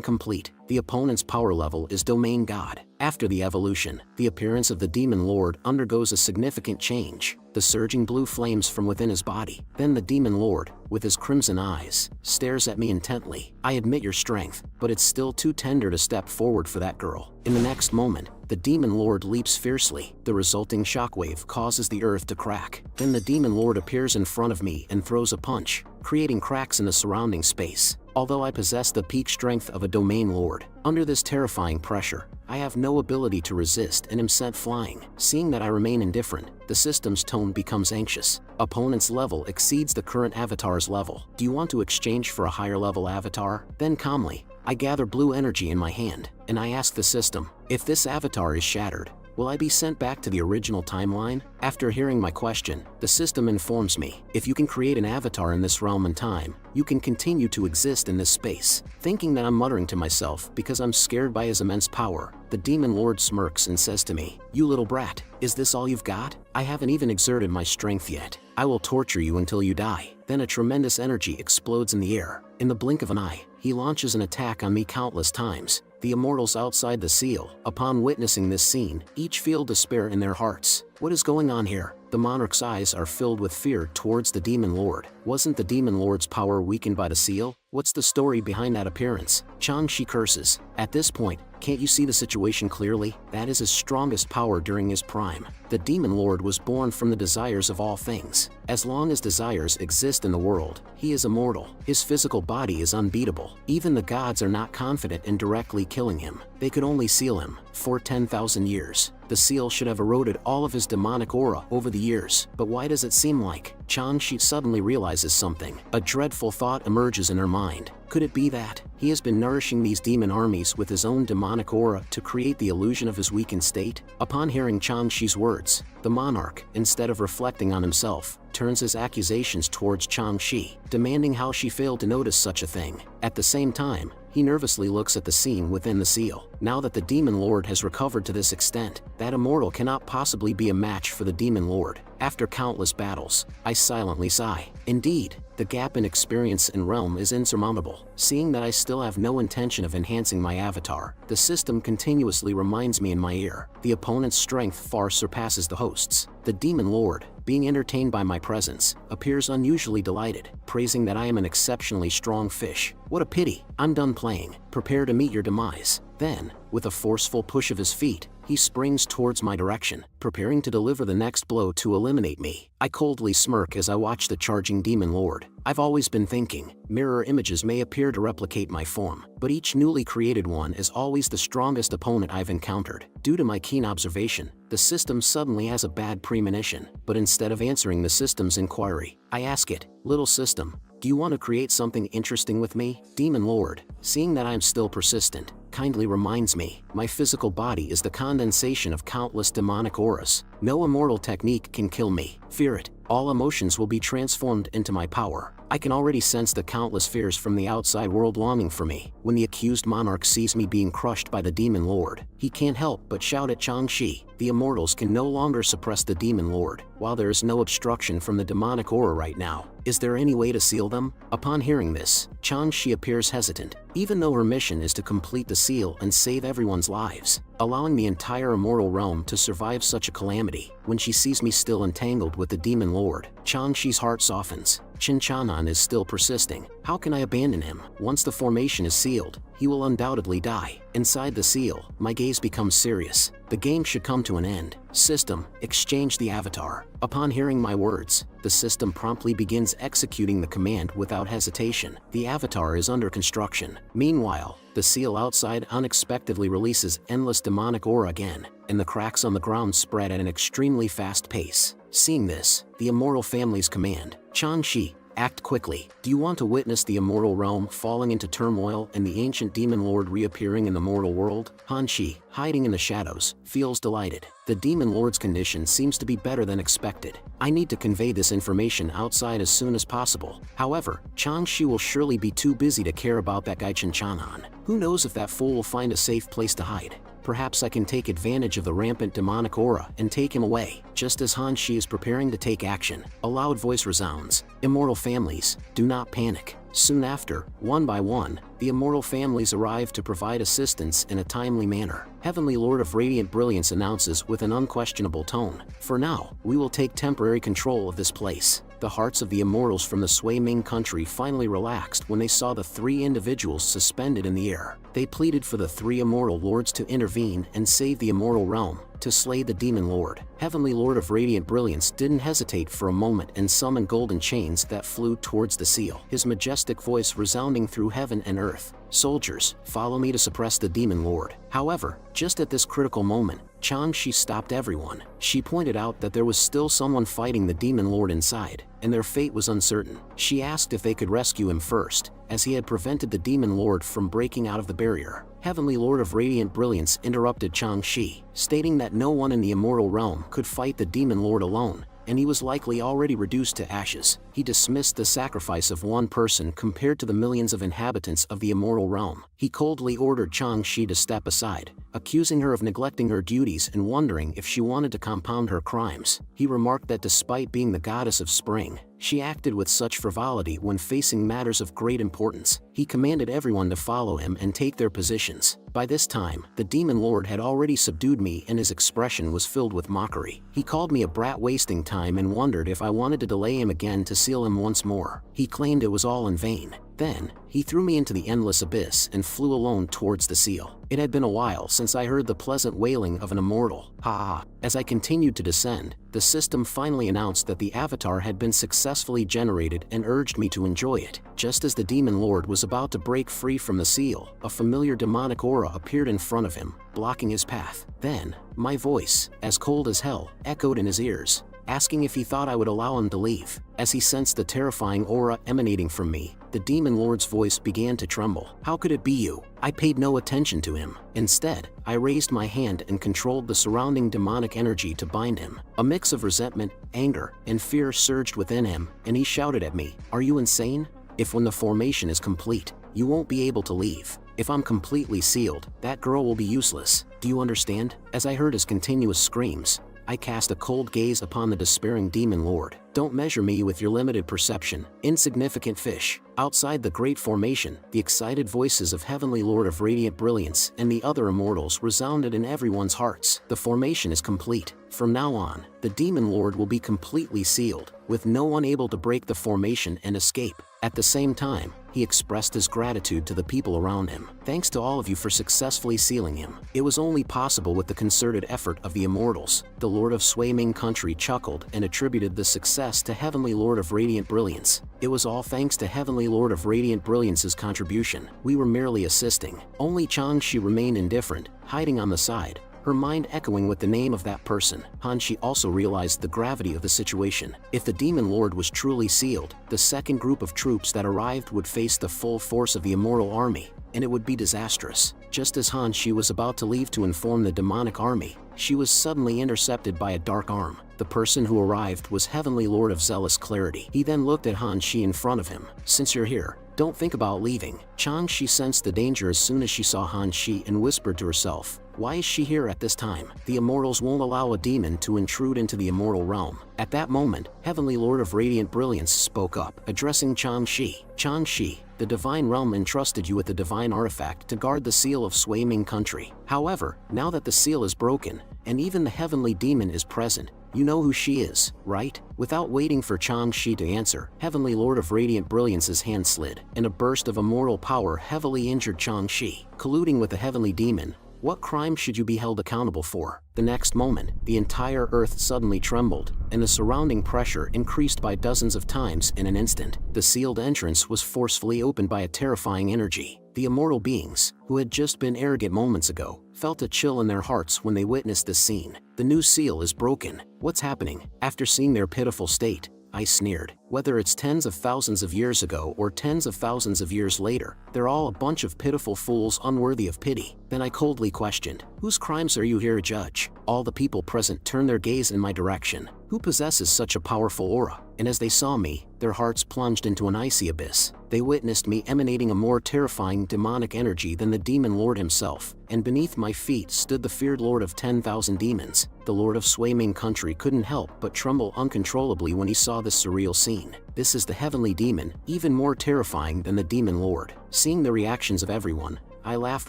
complete. The opponent's power level is Domain God. After the evolution, the appearance of the Demon Lord undergoes a significant change. The surging blue flames from within his body. Then the Demon Lord, with his crimson eyes, stares at me intently. I admit your strength, but it's still too tender to step forward for that girl. In the next moment, the Demon Lord leaps fiercely. The resulting shockwave causes the earth to crack. Then the Demon Lord appears in front of me and throws a punch, creating cracks in the surrounding space. Although I possess the peak strength of a Domain Lord, under this terrifying pressure, I have no ability to resist and am sent flying. Seeing that I remain indifferent, the system's tone becomes anxious. Opponent's level exceeds the current avatar's level. Do you want to exchange for a higher level avatar? Then calmly, I gather blue energy in my hand, and I ask the system, if this avatar is shattered, will I be sent back to the original timeline? After hearing my question, the system informs me, if you can create an avatar in this realm and time, you can continue to exist in this space. Thinking that I'm muttering to myself because I'm scared by his immense power, the Demon Lord smirks and says to me, you little brat, is this all you've got? I haven't even exerted my strength yet. I will torture you until you die. Then a tremendous energy explodes in the air. In the blink of an eye, he launches an attack on me countless times. The immortals outside the seal, upon witnessing this scene, each feel despair in their hearts. What is going on here? The monarch's eyes are filled with fear towards the Demon Lord. Wasn't the Demon Lord's power weakened by the seal? What's the story behind that appearance? Chang-Chi curses. At this point, can't you see the situation clearly? That is his strongest power during his prime. The Demon Lord was born from the desires of all things. As long as desires exist in the world, he is immortal. His physical body is unbeatable. Even the gods are not confident in directly killing him. They could only seal him for 10,000 years. The seal should have eroded all of his demonic aura over the years. But why does it seem like Chang-Chi suddenly realizes something? A dreadful thought emerges in her mind. Could it be that he has been nourishing these demon armies with his own demonic aura to create the illusion of his weakened state? Upon hearing Chang-Chi's words, the monarch, instead of reflecting on himself, turns his accusations towards Chang-Chi, demanding how she failed to notice such a thing. At the same time, he nervously looks at the scene within the seal. Now that the Demon Lord has recovered to this extent, that immortal cannot possibly be a match for the Demon Lord. After countless battles, I silently sigh. Indeed, the gap in experience and realm is insurmountable. Seeing that I still have no intention of enhancing my avatar, the system continuously reminds me in my ear, the opponent's strength far surpasses the host's. The Demon Lord, being entertained by my presence, appears unusually delighted, praising that I am an exceptionally strong fish. What a pity, I'm done playing. Prepare to meet your demise. Then, with a forceful push of his feet, he springs towards my direction, preparing to deliver the next blow to eliminate me. I coldly smirk as I watch the charging Demon Lord. I've always been thinking, mirror images may appear to replicate my form, but each newly created one is always the strongest opponent I've encountered. Due to my keen observation, the system suddenly has a bad premonition, but instead of answering the system's inquiry, I ask it, little system, do you want to create something interesting with me? Demon Lord, seeing that I am still persistent, kindly reminds me, my physical body is the condensation of countless demonic auras. No immortal technique can kill me. Fear it. All emotions will be transformed into my power. I can already sense the countless fears from the outside world longing for me. When the accused monarch sees me being crushed by the Demon Lord, he can't help but shout at Chang-Chi. The immortals can no longer suppress the Demon Lord, while there is no obstruction from the demonic aura right now. Is there any way to seal them? Upon hearing this, Chang-Chi appears hesitant, even though her mission is to complete the seal and save everyone's lives, allowing the entire immortal realm to survive such a calamity. When she sees me still entangled with the Demon Lord, Chang-Chi's heart softens. Chin-Chanan is still persisting. How can I abandon him? Once the formation is sealed, he will undoubtedly die. Inside the seal, my gaze becomes serious. The game should come to an end. System, exchange the avatar. Upon hearing my words, the system promptly begins executing the command without hesitation. The avatar is under construction. Meanwhile, the seal outside unexpectedly releases endless demonic aura again, and the cracks on the ground spread at an extremely fast pace. Seeing this, the immortal family's command, Changshi, act quickly. Do you want to witness the immortal realm falling into turmoil and the ancient demon lord reappearing in the mortal world? Han Shi, hiding in the shadows, feels delighted. The demon lord's condition seems to be better than expected. I need to convey this information outside as soon as possible. However, Changshi will surely be too busy to care about that guy Chen Chang'an. Who knows if that fool will find a safe place to hide? Perhaps I can take advantage of the rampant demonic aura and take him away. Just as Han Shi is preparing to take action, a loud voice resounds. Immortal families, do not panic. Soon after, one by one, the immortal families arrive to provide assistance in a timely manner. Heavenly Lord of Radiant Brilliance announces with an unquestionable tone, "For now, we will take temporary control of this place." The hearts of the immortals from the Sui Ming country finally relaxed when they saw the three individuals suspended in the air. They pleaded for the three immortal lords to intervene and save the immortal realm, to slay the demon lord. Heavenly Lord of Radiant Brilliance didn't hesitate for a moment and summoned golden chains that flew towards the seal, his majestic voice resounding through heaven and earth. "Soldiers, follow me to suppress the demon lord." However, just at this critical moment, Changshi stopped everyone. She pointed out that there was still someone fighting the demon lord inside, and their fate was uncertain. She asked if they could rescue him first, as he had prevented the demon lord from breaking out of the barrier. Heavenly Lord of Radiant Brilliance interrupted Changshi, stating that no one in the immortal realm could fight the demon lord alone, and he was likely already reduced to ashes. He dismissed the sacrifice of one person compared to the millions of inhabitants of the immortal realm. He coldly ordered Changshi to step aside, accusing her of neglecting her duties and wondering if she wanted to compound her crimes. He remarked that despite being the goddess of spring, she acted with such frivolity when facing matters of great importance. He commanded everyone to follow him and take their positions. By this time, the demon lord had already subdued me and his expression was filled with mockery. He called me a brat wasting time and wondered if I wanted to delay him again to seal him once more. He claimed it was all in vain. Then, he threw me into the endless abyss and flew alone towards the seal. It had been a while since I heard the pleasant wailing of an immortal. Ha ha. As I continued to descend, the system finally announced that the avatar had been successfully generated and urged me to enjoy it. Just as the demon lord was about to break free from the seal, a familiar demonic aura appeared in front of him, blocking his path. Then, my voice, as cold as hell, echoed in his ears, asking if he thought I would allow him to leave. As he sensed the terrifying aura emanating from me, the demon lord's voice began to tremble. "How could it be you?" I paid no attention to him. Instead, I raised my hand and controlled the surrounding demonic energy to bind him. A mix of resentment, anger, and fear surged within him, and he shouted at me, "Are you insane? If when the formation is complete, you won't be able to leave. If I'm completely sealed, that girl will be useless. Do you understand?" As I heard his continuous screams, I cast a cold gaze upon the despairing demon lord. "Don't measure me with your limited perception, insignificant fish." Outside the great formation, the excited voices of Heavenly Lord of Radiant Brilliance and the other immortals resounded in everyone's hearts. The formation is complete. From now on, the demon lord will be completely sealed, with no one able to break the formation and escape. At the same time, he expressed his gratitude to the people around him. "Thanks to all of you for successfully sealing him. It was only possible with the concerted effort of the immortals." The Lord of Sui Ming country chuckled and attributed the success to Heavenly Lord of Radiant Brilliance. "It was all thanks to Heavenly Lord of Radiant Brilliance's contribution. We were merely assisting." Only Changshi remained indifferent, hiding on the side, her mind echoing with the name of that person. Han Shi also realized the gravity of the situation. If the demon lord was truly sealed, the second group of troops that arrived would face the full force of the immortal army, and it would be disastrous. Just as Han Shi was about to leave to inform the demonic army, she was suddenly intercepted by a dark arm. The person who arrived was Heavenly Lord of Zealous Clarity. He then looked at Han Shi in front of him. "Since you're here, don't think about leaving." Changshi sensed the danger as soon as she saw Han Shi and whispered to herself, "Why is she here at this time? The immortals won't allow a demon to intrude into the immortal realm." At that moment, Heavenly Lord of Radiant Brilliance spoke up, addressing Changshi. "Changshi, the divine realm entrusted you with the divine artifact to guard the seal of Sui Ming country. However, now that the seal is broken, and even the heavenly demon is present, you know who she is, right?" Without waiting for Changshi to answer, Heavenly Lord of Radiant Brilliance's hand slid, and a burst of immortal power heavily injured Changshi. Colluding with the heavenly demon, What crime should you be held accountable for? The next moment, the entire earth suddenly trembled, and the surrounding pressure increased by dozens of times in an instant. The sealed entrance was forcefully opened by a terrifying energy. The immortal beings, who had just been arrogant moments ago, felt a chill in their hearts when they witnessed this scene. The new seal is broken. What's happening? After seeing their pitiful state, I sneered. Whether it's tens of thousands of years ago or tens of thousands of years later, they're all a bunch of pitiful fools unworthy of pity. Then I coldly questioned, whose crimes are you here to judge? All the people present turned their gaze in my direction. Who possesses such a powerful aura? And as they saw me, their hearts plunged into an icy abyss. They witnessed me emanating a more terrifying demonic energy than the demon lord himself, and beneath my feet stood the feared lord of 10,000 demons. The lord of Swayming country couldn't help but tremble uncontrollably when he saw this surreal scene. This is the heavenly demon, even more terrifying than the demon lord. Seeing the reactions of everyone, I laughed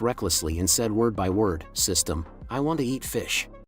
recklessly and said word by word, "System, I want to eat fish."